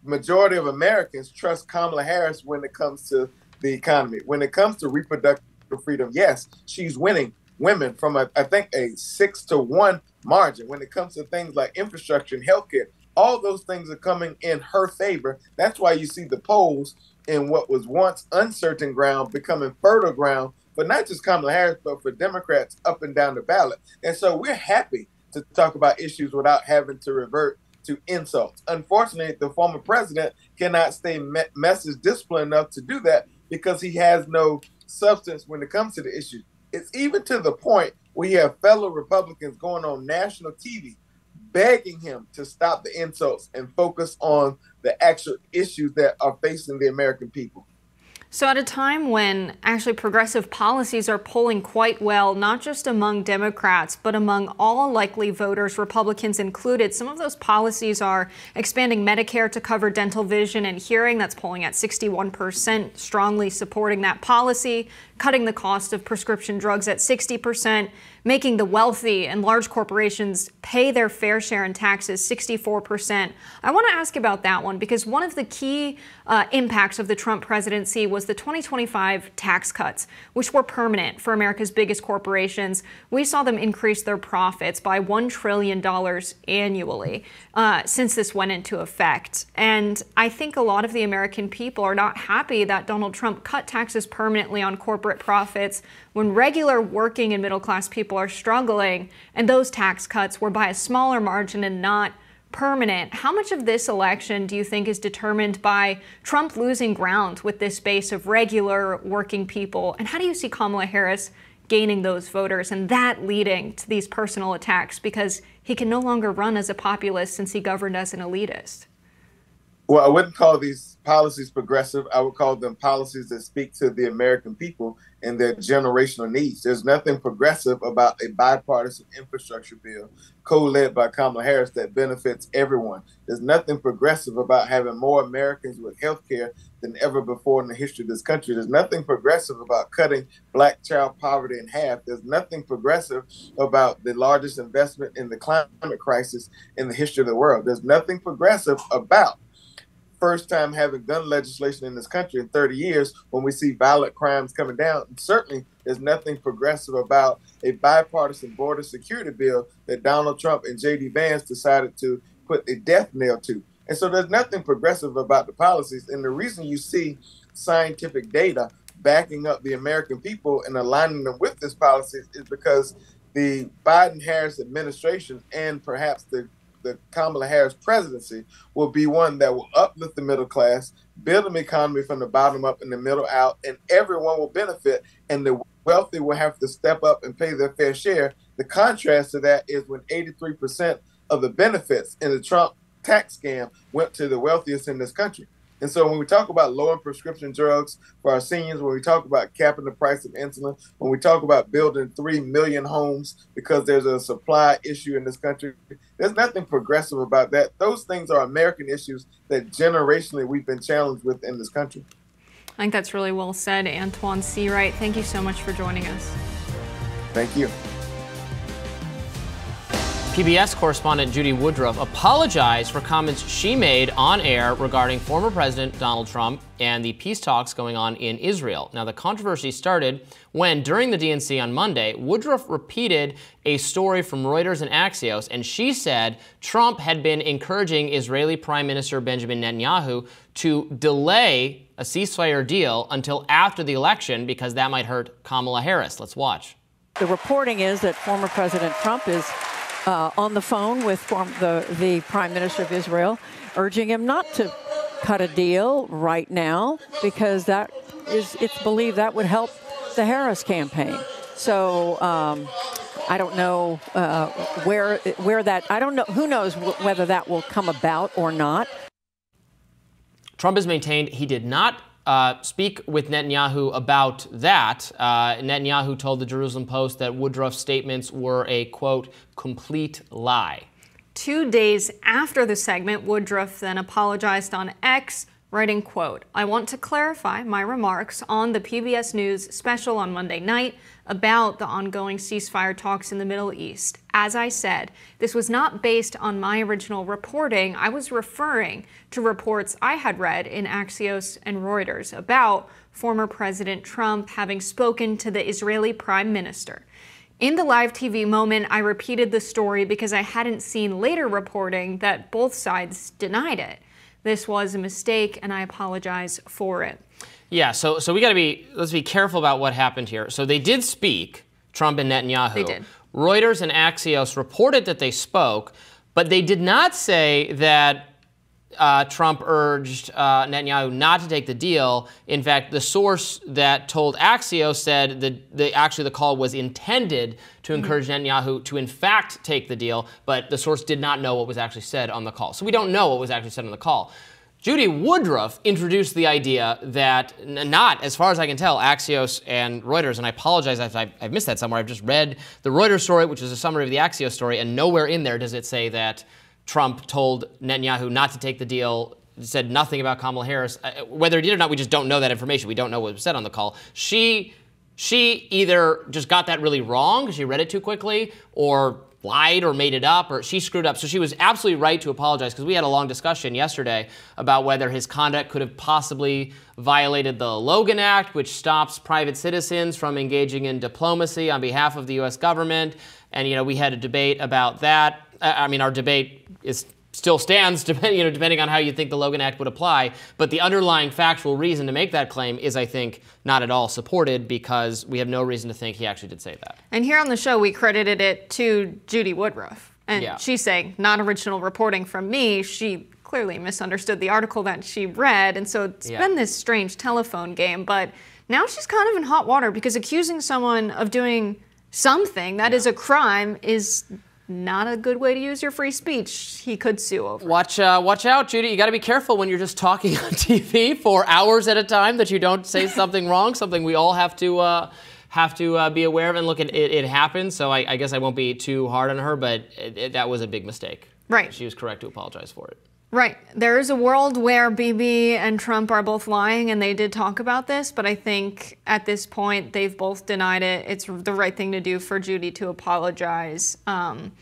majority of Americans trust Kamala Harris when it comes to the economy. When it comes to reproductive freedom, yes, she's winning women from, I think, a 6-to-1 margin. When it comes to things like infrastructure and healthcare, all those things are coming in her favor. That's why you see the polls in what was once uncertain ground becoming fertile ground, but not just Kamala Harris, but for Democrats up and down the ballot. And so we're happy to talk about issues without having to revert to insults. Unfortunately, the former president cannot stay message disciplined enough to do that because he has no substance when it comes to the issue. It's even to the point where you have fellow Republicans going on national TV begging him to stop the insults and focus on the actual issues that are facing the American people. So at a time when actually progressive policies are polling quite well, not just among Democrats, but among all likely voters, Republicans included, some of those policies are expanding Medicare to cover dental, vision, and hearing. That's polling at 61%, strongly supporting that policy, cutting the cost of prescription drugs at 60%, making the wealthy and large corporations pay their fair share in taxes, 64%. I want to ask about that one because one of the key impacts of the Trump presidency was the 2025 tax cuts, which were permanent for America's biggest corporations. We saw them increase their profits by $1 trillion annually since this went into effect. And I think a lot of the American people are not happy that Donald Trump cut taxes permanently on corporate profits when regular working and middle-class people are struggling, and those tax cuts were by a smaller margin and not permanent. How much of this election do you think is determined by Trump losing ground with this base of regular working people? And how do you see Kamala Harris gaining those voters and that leading to these personal attacks because he can no longer run as a populist since he governed as an elitist? Well, I wouldn't call these policies progressive. I would call them policies that speak to the American people and their generational needs. There's nothing progressive about a bipartisan infrastructure bill co-led by Kamala Harris that benefits everyone. There's nothing progressive about having more Americans with health care than ever before in the history of this country. There's nothing progressive about cutting Black child poverty in half. There's nothing progressive about the largest investment in the climate crisis in the history of the world. There's nothing progressive about first time having gun legislation in this country in 30 years when we see violent crimes coming down. And certainly there's nothing progressive about a bipartisan border security bill that Donald Trump and J.D. Vance decided to put a death knell to. And so there's nothing progressive about the policies. And the reason you see scientific data backing up the American people and aligning them with this policy is because the Biden-Harris administration and perhaps the Kamala Harris presidency will be one that will uplift the middle class, build an economy from the bottom up and the middle out, and everyone will benefit, and the wealthy will have to step up and pay their fair share. The contrast to that is when 83% of the benefits in the Trump tax scam went to the wealthiest in this country. And so when we talk about lowering prescription drugs for our seniors, when we talk about capping the price of insulin, when we talk about building 3 million homes because there's a supply issue in this country, there's nothing progressive about that. Those things are American issues that generationally we've been challenged with in this country. I think that's really well said, Antoine Seawright. Thank you so much for joining us. Thank you. PBS correspondent Judy Woodruff apologized for comments she made on air regarding former President Donald Trump and the peace talks going on in Israel. Now, the controversy started when, during the DNC on Monday, Woodruff repeated a story from Reuters and Axios, and she said Trump had been encouraging Israeli Prime Minister Benjamin Netanyahu to delay a ceasefire deal until after the election because that might hurt Kamala Harris. Let's watch. The reporting is that former President Trump is on the phone with the Prime Minister of Israel, urging him not to cut a deal right now because it's believed that would help the Harris campaign. So I don't know where that, I don't know, who knows whether that will come about or not. Trump has maintained he did not speak with Netanyahu about that. Netanyahu told the Jerusalem Post that Woodruff's statements were a, quote, complete lie. 2 days after the segment, Woodruff then apologized on X, writing, quote, I want to clarify my remarks on the PBS News special on Monday night about the ongoing ceasefire talks in the Middle East. As I said, this was not based on my original reporting. I was referring to reports I had read in Axios and Reuters about former President Trump having spoken to the Israeli Prime Minister. In the live TV moment, I repeated the story because I hadn't seen later reporting that both sides denied it. This was a mistake, and I apologize for it. Yeah, so let's be careful about what happened here. So they did speak, Trump and Netanyahu. They did. Reuters and Axios reported that they spoke, but they did not say that Trump urged Netanyahu not to take the deal. In fact, the source that told Axios said that actually the call was intended to encourage Netanyahu to in fact take the deal, but the source did not know what was actually said on the call. So we don't know what was actually said on the call. Judy Woodruff introduced the idea that, not, as far as I can tell, Axios and Reuters, and I apologize if I've missed that somewhere. I've just read the Reuters story, which is a summary of the Axios story, and nowhere in there does it say that Trump told Netanyahu not to take the deal, said nothing about Kamala Harris. Whether he did or not, we just don't know that information. We don't know what was said on the call. She either just got that really wrong because she read it too quickly, or lied or made it up, or she screwed up. So she was absolutely right to apologize, because we had a long discussion yesterday about whether his conduct could have possibly violated the Logan Act, which stops private citizens from engaging in diplomacy on behalf of the U.S. government. And, we had a debate about that. I mean, our debate is still stands, depending on how you think the Logan Act would apply. But the underlying factual reason to make that claim is, I think, not at all supported, because we have no reason to think he actually did say that. And here on the show, we credited it to Judy Woodruff. And she's saying, not original reporting from me. She clearly misunderstood the article that she read. And so it's been this strange telephone game. But now she's kind of in hot water, because accusing someone of doing something that is a crime is not a good way to use your free speech. He could sue over. Watch out, Judy. You got to be careful when you're just talking on TV for hours at a time that you don't say something wrong. Something we all have to be aware of. And look, it happens. So I guess I won't be too hard on her, but that was a big mistake. Right. She was correct to apologize for it. Right. There is a world where Bibi and Trump are both lying, and they did talk about this, but I think at this point they've both denied it. It's the right thing to do for Judy to apologize. And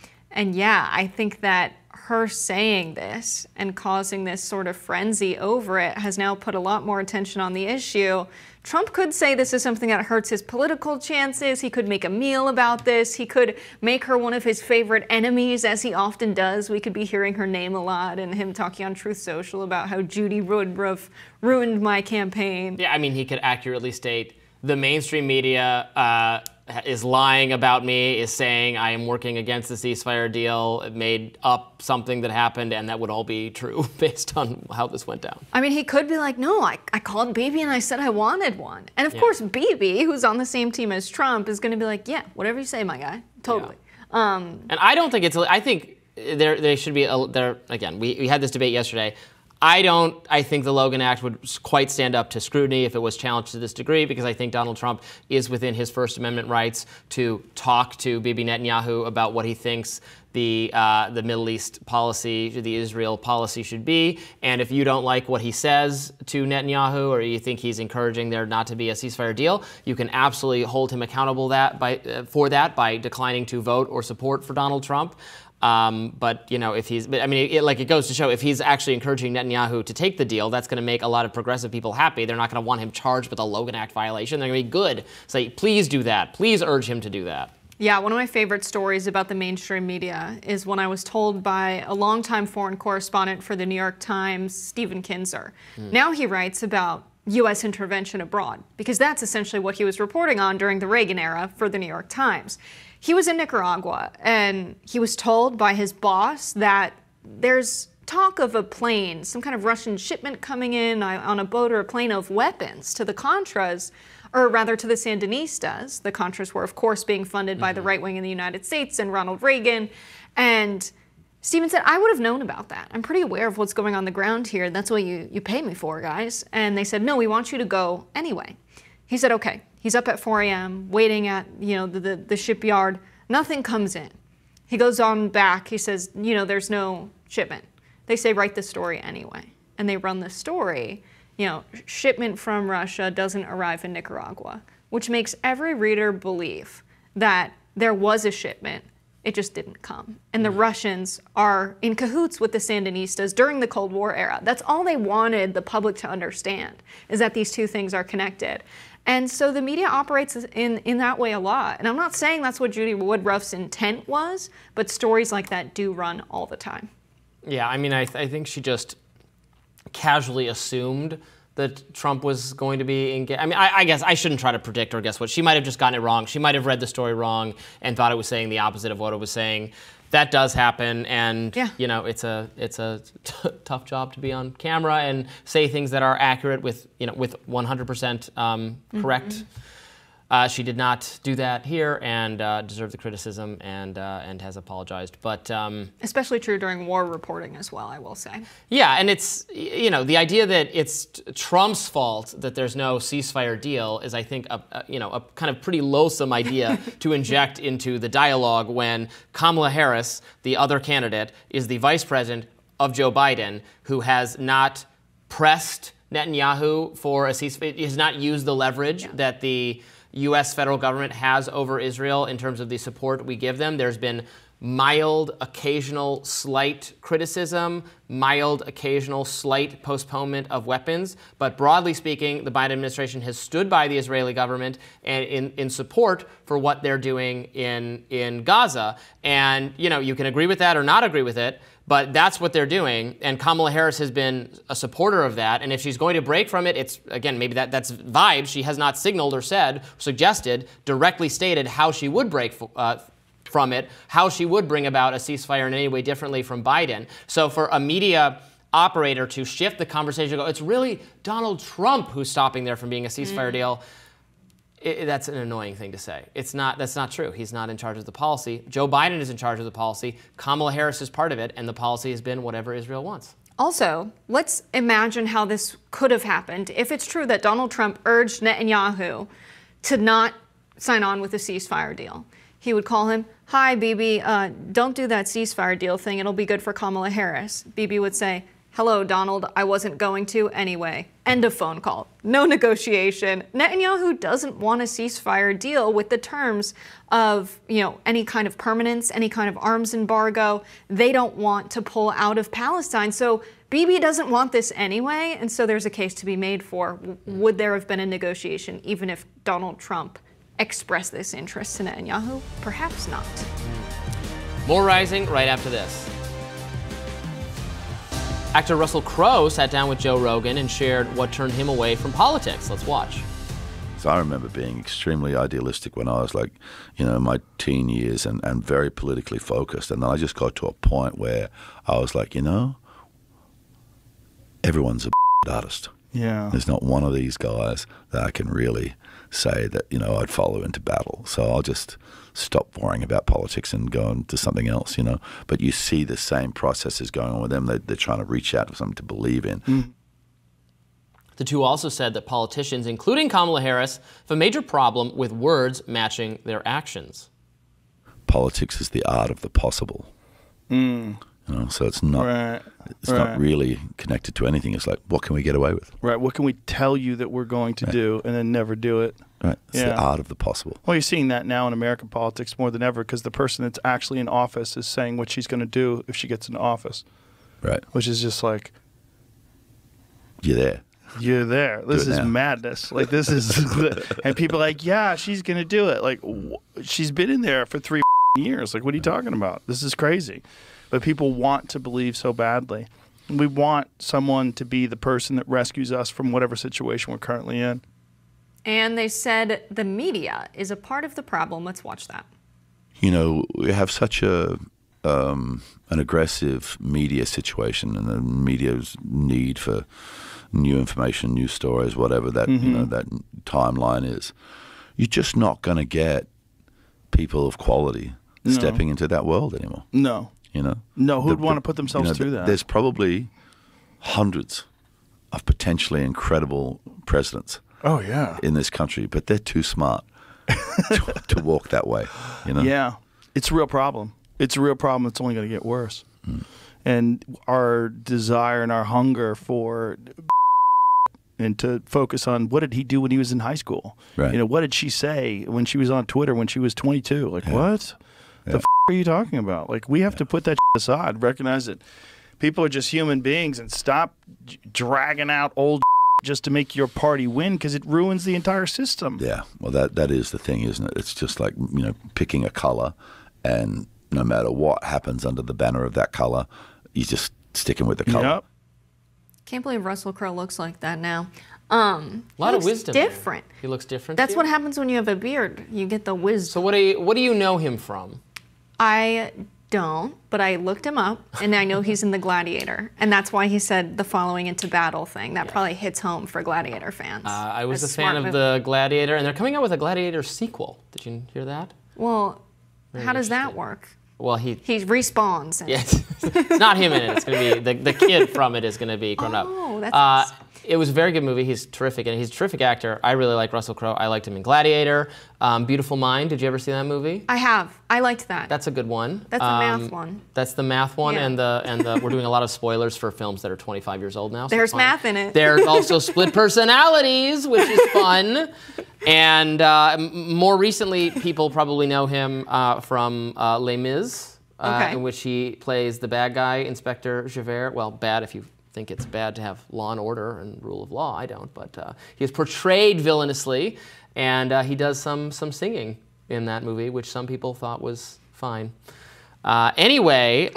yeah, I think that her saying this and causing this sort of frenzy over it has now put a lot more attention on the issue. Trump could say this is something that hurts his political chances. He could make a meal about this. He could make her one of his favorite enemies, as he often does. We could be hearing her name a lot, and him talking on Truth Social about how Judy Woodruff ruined my campaign. Yeah, I mean, he could accurately state the mainstream media is lying about me, is saying I am working against the ceasefire deal, it made up something that happened, and that would all be true based on how this went down. I mean, he could be like, no, I called Bibi and I said I wanted one. And of course, Bibi, who's on the same team as Trump, is going to be like, yeah, whatever you say, my guy. Totally. And I don't think I think there should be, again, we had this debate yesterday. I think the Logan Act would quite stand up to scrutiny if it was challenged to this degree, because I think Donald Trump is within his First Amendment rights to talk to Bibi Netanyahu about what he thinks the Middle East policy, the Israel policy should be. And if you don't like what he says to Netanyahu, or you think he's encouraging there not to be a ceasefire deal, you can absolutely hold him accountable for that by declining to vote or support for Donald Trump. But if he's, it goes to show, if he's actually encouraging Netanyahu to take the deal, that's going to make a lot of progressive people happy. They're not going to want him charged with a Logan Act violation. They're going to be good. Say, please do that. Please urge him to do that. Yeah, one of my favorite stories about the mainstream media is when I was told by a longtime foreign correspondent for the New York Times, Stephen Kinzer. Now he writes about U.S. intervention abroad, because that's essentially what he was reporting on during the Reagan era for the New York Times. He was in Nicaragua, and he was told by his boss that there's talk of a plane, some kind of Russian shipment coming in on a boat or a plane of weapons to the Contras, or rather to the Sandinistas. The Contras were, of course, being funded by the right wing in the United States and Ronald Reagan. And Stephen said, I would have known about that. I'm pretty aware of what's going on the ground here. That's what you pay me for, guys. And they said, no, we want you to go anyway. He said, okay. He's up at 4 a.m. waiting at the shipyard. Nothing comes in. He goes on back. He says, there's no shipment. They say, write the story anyway. And they run the story. Shipment from Russia doesn't arrive in Nicaragua, which makes every reader believe that there was a shipment. It just didn't come. And the Russians are in cahoots with the Sandinistas during the Cold War era. That's all they wanted the public to understand, is that these two things are connected. And so the media operates in that way a lot. And I'm not saying that's what Judy Woodruff's intent was, but stories like that do run all the time. Yeah, I mean, I think she just casually assumed that Trump was going to be engaged. I mean, I guess I shouldn't try to predict or guess what. She might have just gotten it wrong. She might have read the story wrong and thought it was saying the opposite of what it was saying. That does happen, and it's a tough job to be on camera and say things that are accurate with 100% correct. She did not do that here, and deserved the criticism, and has apologized. But especially true during war reporting as well, I will say. Yeah, and it's the idea that it's Trump's fault that there's no ceasefire deal is, I think, a kind of pretty loathsome idea to inject into the dialogue when Kamala Harris, the other candidate, is the vice president of Joe Biden, who has not pressed Netanyahu for a ceasefire, has not used the leverage that the U.S. federal government has over Israel in terms of the support we give them. There's been mild, occasional, slight criticism, mild, occasional, slight postponement of weapons. But broadly speaking, the Biden administration has stood by the Israeli government and in support for what they're doing in Gaza. And, you know, you can agree with that or not agree with it, but that's what they're doing. And Kamala Harris has been a supporter of that. And if she's going to break from it, it's, again, maybe that's vibes. She has not signaled or said, suggested, directly stated how she would break from it, how she would bring about a ceasefire in any way differently from Biden. So for a media operator to shift the conversation, go, it's really Donald Trump who's stopping there from being a ceasefire deal, that's an annoying thing to say. That's not true. He's not in charge of the policy. Joe Biden is in charge of the policy. Kamala Harris is part of it, and the policy has been whatever Israel wants. Also, let's imagine how this could have happened if it's true that Donald Trump urged Netanyahu to not sign on with a ceasefire deal. He would call him, "Hi, Bibi, don't do that ceasefire deal thing. It'll be good for Kamala Harris." Bibi would say, "Hello, Donald, I wasn't going to anyway." End of phone call. No negotiation. Netanyahu doesn't want a ceasefire deal with the terms of, you know, any kind of permanence, any kind of arms embargo. They don't want to pull out of Palestine. So Bibi doesn't want this anyway, and so there's a case to be made for, would there have been a negotiation even if Donald Trump express this interest to Netanyahu? Perhaps not. More Rising right after this. Actor Russell Crowe sat down with Joe Rogan and shared what turned him away from politics. Let's watch. So I remember being extremely idealistic when I was like, you know, in my teen years and very politically focused. And then I just got to a point where I was like, you know, everyone's a artist. Yeah. There's not one of these guys that I can really say that, you know, I'd follow into battle. So I'll just stop worrying about politics and go into something else, you know. But you see the same processes going on with them. They're trying to reach out for something to believe in. The two also said that politicians, including Kamala Harris, have a major problem with words matching their actions. Politics is the art of the possible. You know, so it's not not really connected to anything. It's like, what can we get away with? Right. What can we tell you that we're going to do and then never do it? Right. It's the art of the possible. Well, you're seeing that now in American politics more than ever because the person that's actually in office is saying what she's going to do if she gets into office. Right. Which is just like, you're there. You're there. This is madness. Like, this is, and people are like, yeah, she's going to do it. Like, she's been in there for 3 years. Like, what are you talking about? This is crazy. But people want to believe so badly. We want someone to be the person that rescues us from whatever situation we're currently in. And they said the media is a part of the problem. Let's watch that. You know, we have such an aggressive media situation, and the media's need for new information, new stories, whatever that you know that timeline is. You're just not going to get people of quality stepping into that world anymore. No. You know? No, who'd want to put themselves through that? There's probably hundreds of potentially incredible presidents in this country, but they're too smart to walk that way. You know? Yeah. It's a real problem. It's a real problem. It's only going to get worse. And our desire and our hunger for and to focus on what did he do when he was in high school? Right. You know, what did she say when she was on Twitter when she was 22? Like, what? The f are you talking about? Like, we have to put that aside, recognize that people are just human beings, and stop dragging out old just to make your party win, because it ruins the entire system. Yeah, well, that is the thing, isn't it? It's just like, you know, picking a color, and no matter what happens under the banner of that color, you're just sticking with the color. Yep. Can't believe Russell Crowe looks like that now. A lot of wisdom. Different. He looks different. That's what happens when you have a beard. You get the wisdom. So what do you know him from? I don't, but I looked him up, and I know he's in The Gladiator, and that's why he said the following into battle thing. That probably hits home for Gladiator fans. I was a fan of The Gladiator, and they're coming out with a Gladiator sequel. Did you hear that? Well, how does that work? Well, he respawns. And yes, it's not him in it. It's going to be the kid from it is going to be grown up. Oh, that's it was a very good movie. He's terrific, and he's a terrific actor. I really like Russell Crowe. I liked him in Gladiator. Beautiful Mind. Did you ever see that movie? I have. I liked that. That's a good one. That's the math one. That's the math one, Yeah. and the we're doing a lot of spoilers for films that are 25 years old now. So There's math in it. There's also Split Personalities, which is fun. And more recently, people probably know him from Les Mis. in which he plays the bad guy, Inspector Javert. Well, bad if you think it's bad to have law and order and rule of law. I don't, but he is portrayed villainously, and he does some singing in that movie, which some people thought was fine. Anyway,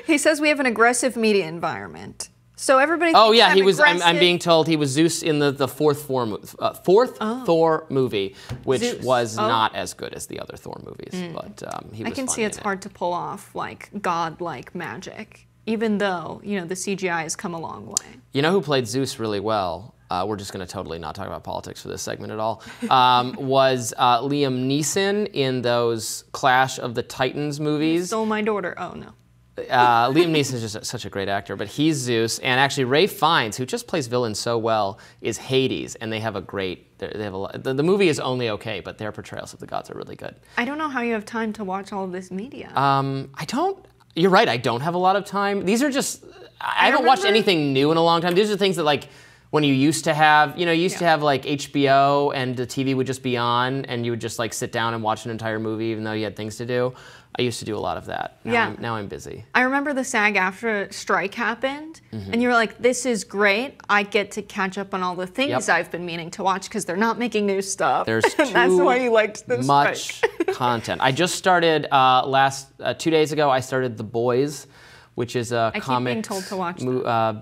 he says we have an aggressive media environment. So everybody. Oh yeah, he was. I'm being told he was Zeus in the fourth Thor movie, which was not as good as the other Thor movies. But he was. I can see it's hard to pull off like god-like magic, even though the CGI has come a long way. You know who played Zeus really well? We're just going to totally not talk about politics for this segment at all. Was Liam Neeson in those Clash of the Titans movies? Stole my daughter. Oh no. Liam Neeson is just such a great actor, but he's Zeus, and actually Ralph Fiennes, who just plays villains so well, is Hades, and they have a great. They have a lot. The movie is only okay, but their portrayals of the gods are really good. I don't know how you have time to watch all of this media. I don't. You're right. I don't have a lot of time. These are just. I haven't watched anything new in a long time. These are things that like. When you used to have, you used to have like HBO and the TV would just be on and you would just like sit down and watch an entire movie even though you had things to do. I used to do a lot of that. Now I'm busy. I remember the SAG-AFTRA strike happened and you were like, this is great. I get to catch up on all the things I've been meaning to watch because they're not making new stuff. There's that's why you liked this much content. I just started 2 days ago, I started The Boys, which is a comic keep being told to watch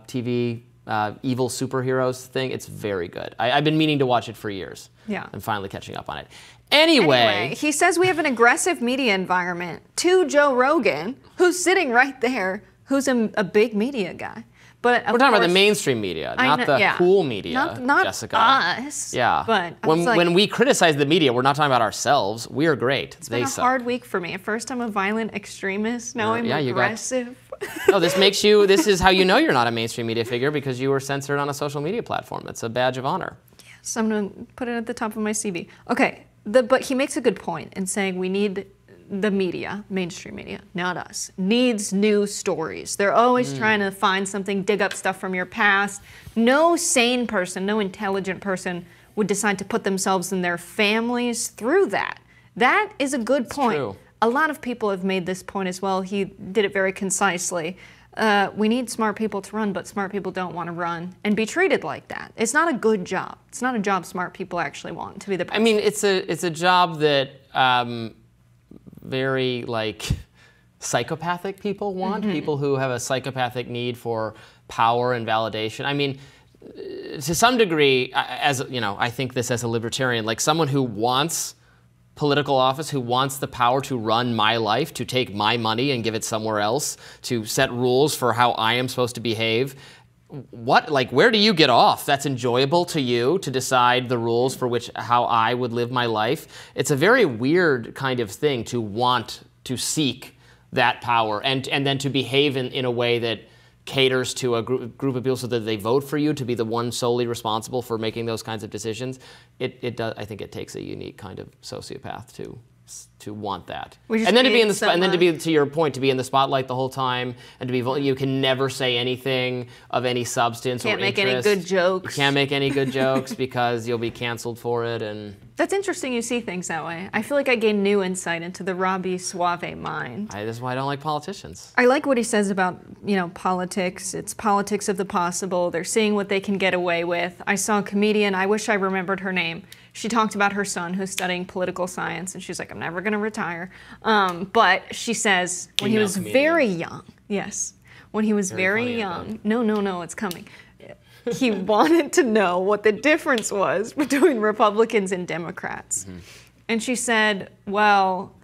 TV evil superheroes thing. It's very good. I've been meaning to watch it for years. Yeah. I'm finally catching up on it. Anyway, he says we have an aggressive media environment to Joe Rogan, who's sitting right there, who's a big media guy. But we're talking about the mainstream media, not the cool media, not Jessica. Us. Yeah. But when we criticize the media, we're not talking about ourselves. We are great. It's been a hard week for me. At first, I'm a violent extremist. Now I'm aggressive. No, this is how you know you're not a mainstream media figure because you were censored on a social media platform. It's a badge of honor. Yes, I'm going to put it at the top of my CV. Okay, but he makes a good point in saying we need the media, mainstream media, not us, needs new stories. They're always trying to find something, dig up stuff from your past. No sane person, no intelligent person would decide to put themselves and their families through that. That is a good point. True. A lot of people have made this point as well. He did it very concisely. We need smart people to run, but smart people don't want to run and be treated like that. It's not a good job. It's not a job smart people actually want to be the president. I mean, it's a job that very like psychopathic people want. People who have a psychopathic need for power and validation. I mean, to some degree, as you know, I think this as a libertarian, like someone who wants political office, who wants the power to run my life, to take my money and give it somewhere else, to set rules for how I am supposed to behave. Where do you get off? That's enjoyable to you to decide the rules for how I would live my life. It's a very weird kind of thing to want to seek that power and then to behave in a way that caters to a group of people so that they vote for you to be the one solely responsible for making those kinds of decisions. It does. I think it takes a unique kind of sociopath to want that, and then to be in the and then to be, to your point, to be in the spotlight the whole time, and to be you can never say anything of any substance or interest. Can't make any good jokes. You can't make any good jokes because you'll be canceled for it. And that's interesting. You see things that way. I feel like I gained new insight into the Robby Soave mind. That's why I don't like politicians. I like what he says about politics. It's politics of the possible. They're seeing what they can get away with. I saw a comedian. I wish I remembered her name. She talked about her son who's studying political science, and she's like, I'm never going to retire. But she says when he was very young, when he was very young, no, it's coming. He wanted to know what the difference was between Republicans and Democrats. And she said, well,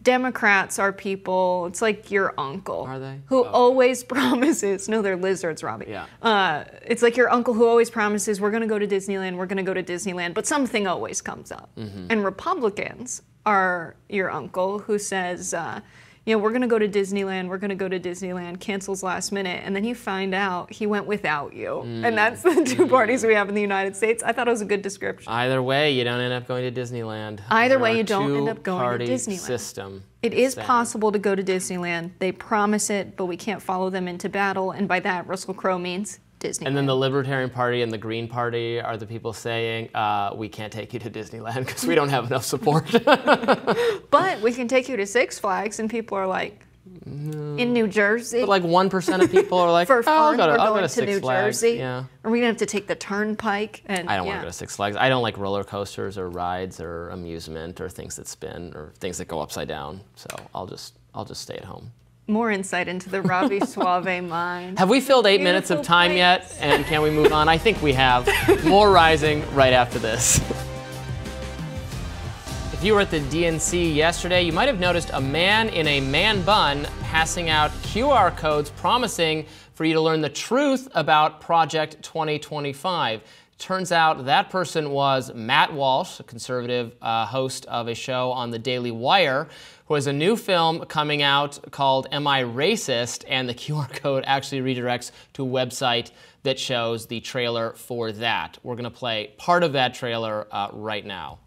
Democrats are people, it's like your uncle. Are they? Who always promises, no, they're lizards, Robby. Yeah. It's like your uncle who always promises, we're going to go to Disneyland, but something always comes up. And Republicans are your uncle who says, we're going to go to Disneyland, cancels last minute, and then you find out he went without you. And that's the two parties we have in the United States. I thought it was a good description. Either way, you don't end up going to Disneyland. Either way, you don't end up going to Disneyland. System. It is possible to go to Disneyland. They promise it, but we can't follow them into battle. And by that, Russell Crowe means Disneyland. And then the Libertarian Party and the Green Party are the people saying, we can't take you to Disneyland because we don't have enough support. But we can take you to Six Flags, and people are like, in New Jersey. But like 1% of people are like, For fun, I'll go to to New Six Flags. Jersey. Yeah. Are we gonna have to take the Turnpike? And I don't want to go to Six Flags. I don't like roller coasters or rides or amusement or things that spin or things that go upside down. So I'll just stay at home. More insight into the Robby Soave mind. Have we filled 8 minutes of time yet? And can we move on? I think we have. More Rising right after this. If you were at the DNC yesterday, you might have noticed a man in a man bun passing out QR codes promising for you to learn the truth about Project 2025. Turns out that person was Matt Walsh, a conservative host of a show on the Daily Wire, who has a new film coming out called Am I Racist? And the QR code actually redirects to a website that shows the trailer for that. We're going to play part of that trailer right now.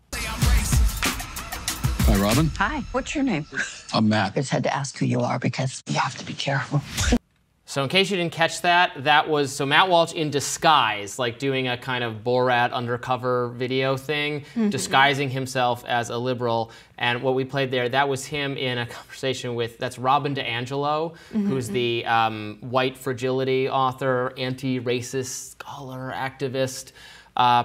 Hi, Robin. Hi. What's your name? I'm Matt. I just had to ask who you are because you have to be careful. So in case you didn't catch that, that was Matt Walsh in disguise, like doing a kind of Borat undercover video thing, disguising himself as a liberal. And what we played there, that was him in a conversation with, that's Robin DiAngelo, who's the white fragility author, anti-racist scholar, activist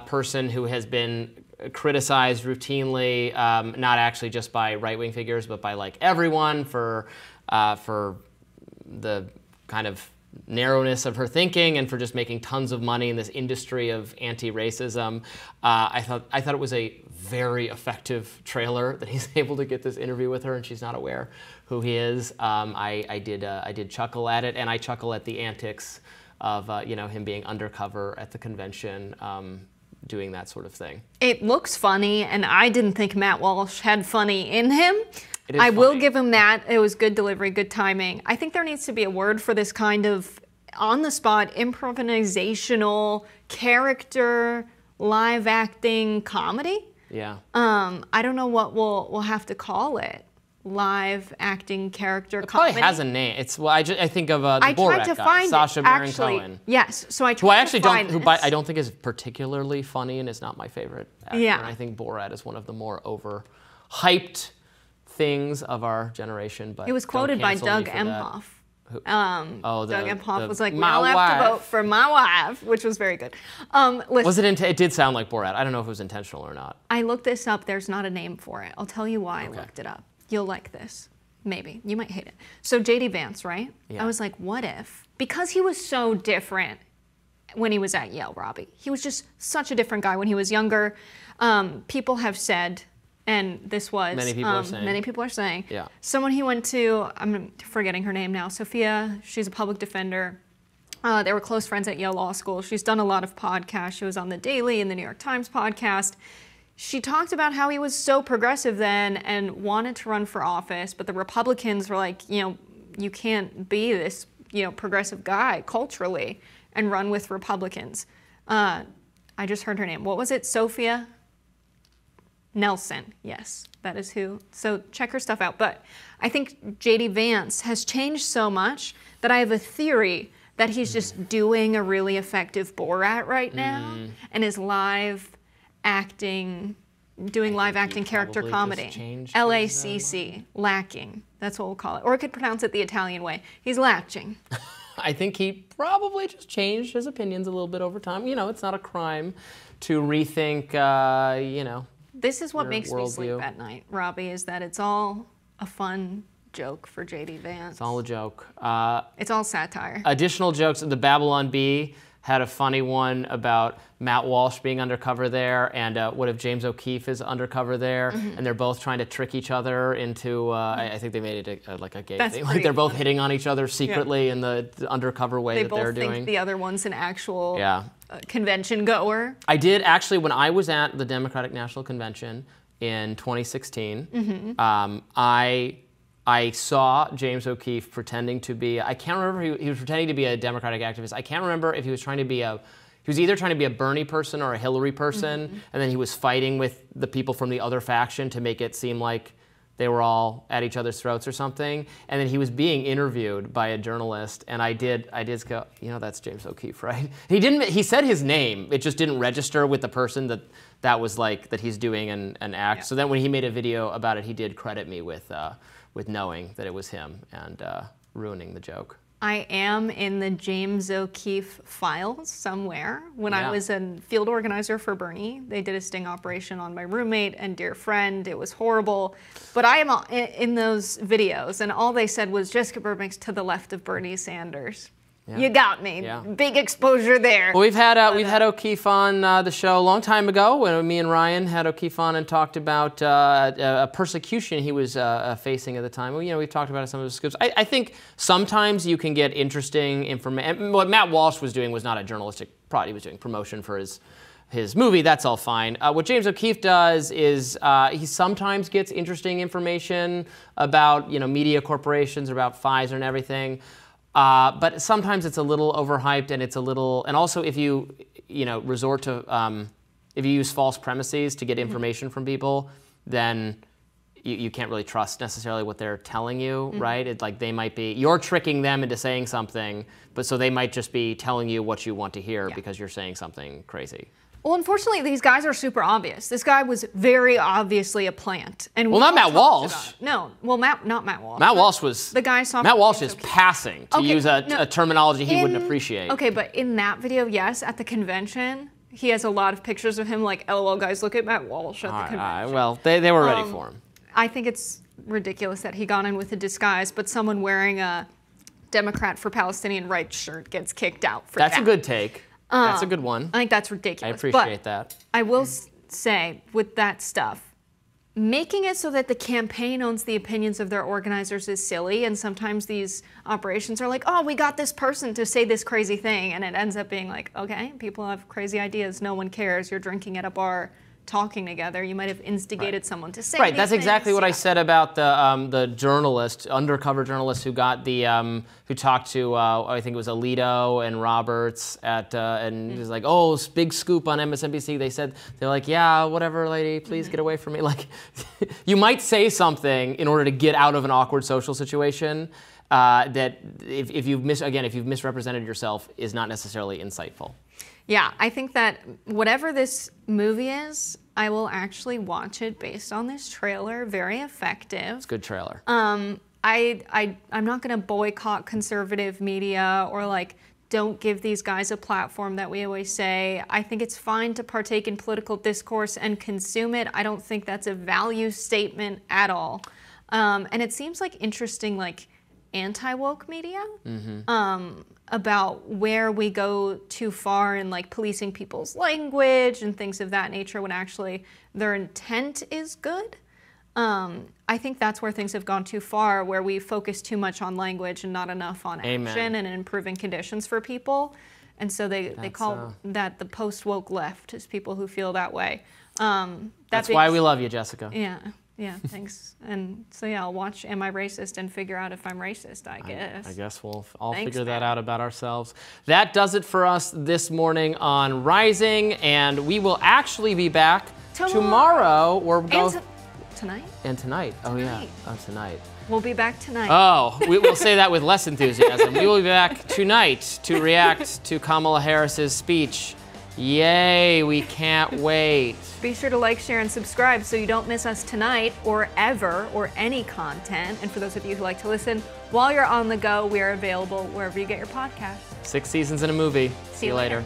person who has been criticized routinely, not actually just by right-wing figures, but by like everyone for the kind of narrowness of her thinking and for just making tons of money in this industry of anti-racism. I thought it was a very effective trailer that he's able to get this interview with her and she's not aware who he is. I did chuckle at it, and I chuckle at the antics of him being undercover at the convention, doing that sort of thing. It looks funny, and I didn't think Matt Walsh had funny in him. I will give him that. It was good delivery, good timing. I think there needs to be a word for this kind of on-the-spot, improvisational, character, live-acting comedy. Yeah. I don't know what we'll have to call it. Live acting character comedy. Probably has a name. It's I think of the I Borat tried to guy, find Sacha it, Baron actually. Cohen. Yes, so I tried to find I don't think is particularly funny and is not my favorite actor. Yeah. And I think Borat is one of the more overhyped things of our generation. But it was quoted by Doug Emhoff. Doug Emhoff was like, "We all have to vote for my wife," which was very good. Listen, it did sound like Borat. I don't know if it was intentional or not. I looked this up. There's not a name for it. I'll tell you why I looked it up. You'll like this. Maybe. You might hate it. So J.D. Vance, right? Yeah. I was like, what if? Because he was so different when he was at Yale, Robbie. He was just such a different guy when he was younger. People have said, and this was... Many people are saying. Yeah. Someone he went to, I'm forgetting her name now, Sophia, she's a public defender. They were close friends at Yale Law School. She's done a lot of podcasts. She was on The Daily and the New York Times podcast. She talked about how he was so progressive then and wanted to run for office, but the Republicans were like, you can't be this, progressive guy culturally and run with Republicans. I just heard her name. What was it? Sophia Nelson. Yes, that is who. So check her stuff out. But I think J.D. Vance has changed so much that I have a theory that he's just doing a really effective Borat right now and is doing live acting character comedy. LACC, lacking. That's what we'll call it. Or I could pronounce it the Italian way. He's latching. I think he probably just changed his opinions a little bit over time. It's not a crime to rethink, This is what makes me sleep at night, Robbie, is that it's all a fun joke for J.D. Vance. It's all a joke. It's all satire. Additional jokes. The Babylon Bee had a funny one about Matt Walsh being undercover there, and what if James O'Keefe is undercover there, and they're both trying to trick each other into, I think they made it like a gay thing. Like they're both hitting on each other secretly in the undercover way that they're doing. They both think the other one's an actual convention goer. I did actually, when I was at the Democratic National Convention in 2016, I saw James O'Keefe pretending to be, I can't remember, he was pretending to be a Democratic activist. I can't remember if he was trying to be he was either trying to be a Bernie person or a Hillary person, and then he was fighting with the people from the other faction to make it seem like they were all at each other's throats or something, and then he was being interviewed by a journalist, and I did go, you know, that's James O'Keefe, right? He said his name, it just didn't register with the person that was like, that he's doing an act. Yeah. So then when he made a video about it, he did credit me with knowing that it was him and ruining the joke. I am in the James O'Keefe files somewhere. When I was a field organizer for Bernie, they did a sting operation on my roommate and dear friend. It was horrible. But I am in those videos, and all they said was Jessica Burbank's to the left of Bernie Sanders. Yeah. You got me. Yeah. Big exposure there. Well, we've had O'Keefe on the show a long time ago when me and Ryan had O'Keefe on and talked about a persecution he was facing at the time. Well, you know, we've talked about some of his scoops. I think sometimes you can get interesting information. What Matt Walsh was doing was not a journalistic product. He was doing promotion for his movie. That's all fine. What James O'Keefe does is he sometimes gets interesting information about, you know, media corporations, about Pfizer and everything. But sometimes it's a little overhyped, and it's a little, and also if you resort to, if you use false premises to get information from people, then you can't really trust necessarily what they're telling you, right? It's like they might be, you're tricking them into saying something, but so they might just be telling you what you want to hear because you're saying something crazy. Well, unfortunately, these guys are super obvious. This guy was very obviously a plant. And well, not Matt Walsh. No, well, not Matt Walsh. Matt Walsh was... The guy saw... Matt Walsh is passing, to use a terminology he wouldn't appreciate. Okay, but in that video, yes, at the convention, he has a lot of pictures of him like, LOL, guys, look at Matt Walsh at the convention. Well, they were ready for him. I think it's ridiculous that he got in with a disguise, but someone wearing a Democrat for Palestinian Rights shirt gets kicked out for that. That's a good take. That's a good one. I think that's ridiculous. I appreciate that. I will say, with that stuff, making it so that the campaign owns the opinions of their organizers is silly, and sometimes these operations are like, oh, we got this person to say this crazy thing, and it ends up being like, okay, people have crazy ideas, no one cares, you're drinking at a bar, talking together, you might have instigated someone to say Right, that's things. exactly what I said about the journalist, undercover journalist who got the, who talked to, I think it was Alito and Roberts at, and he was like, oh, big scoop on MSNBC. They're like, yeah, whatever, lady, please get away from me. Like, you might say something in order to get out of an awkward social situation that if you've misrepresented yourself is not necessarily insightful. Yeah, I think that whatever this movie is, I will actually watch it based on this trailer. Very effective. It's a good trailer. I'm not going to boycott conservative media or like don't give these guys a platform that we always say. I think it's fine to partake in political discourse and consume it. I don't think that's a value statement at all. And it seems like interesting, like anti-woke media. About where we go too far in like policing people's language and things of that nature when actually their intent is good. I think that's where things have gone too far, where we focus too much on language and not enough on action and improving conditions for people. And so they call that the post-woke left, is people who feel that way. That's why we love you, Jessica. Yeah, thanks. And so yeah, I'll watch Am I Racist and figure out if I'm racist, I guess. I guess we'll all figure that out about ourselves. That does it for us this morning on Rising, and we will actually be back tomorrow. Tonight? And tonight. Oh yeah, tonight. We'll be back tonight. Oh, we'll say that with less enthusiasm. We will be back tonight to react to Kamala Harris's speech. Yay, we can't wait. Be sure to like, share, and subscribe so you don't miss us tonight or ever or any content. And for those of you who like to listen, while you're on the go, we are available wherever you get your podcasts. 6 seasons in a movie. See you later.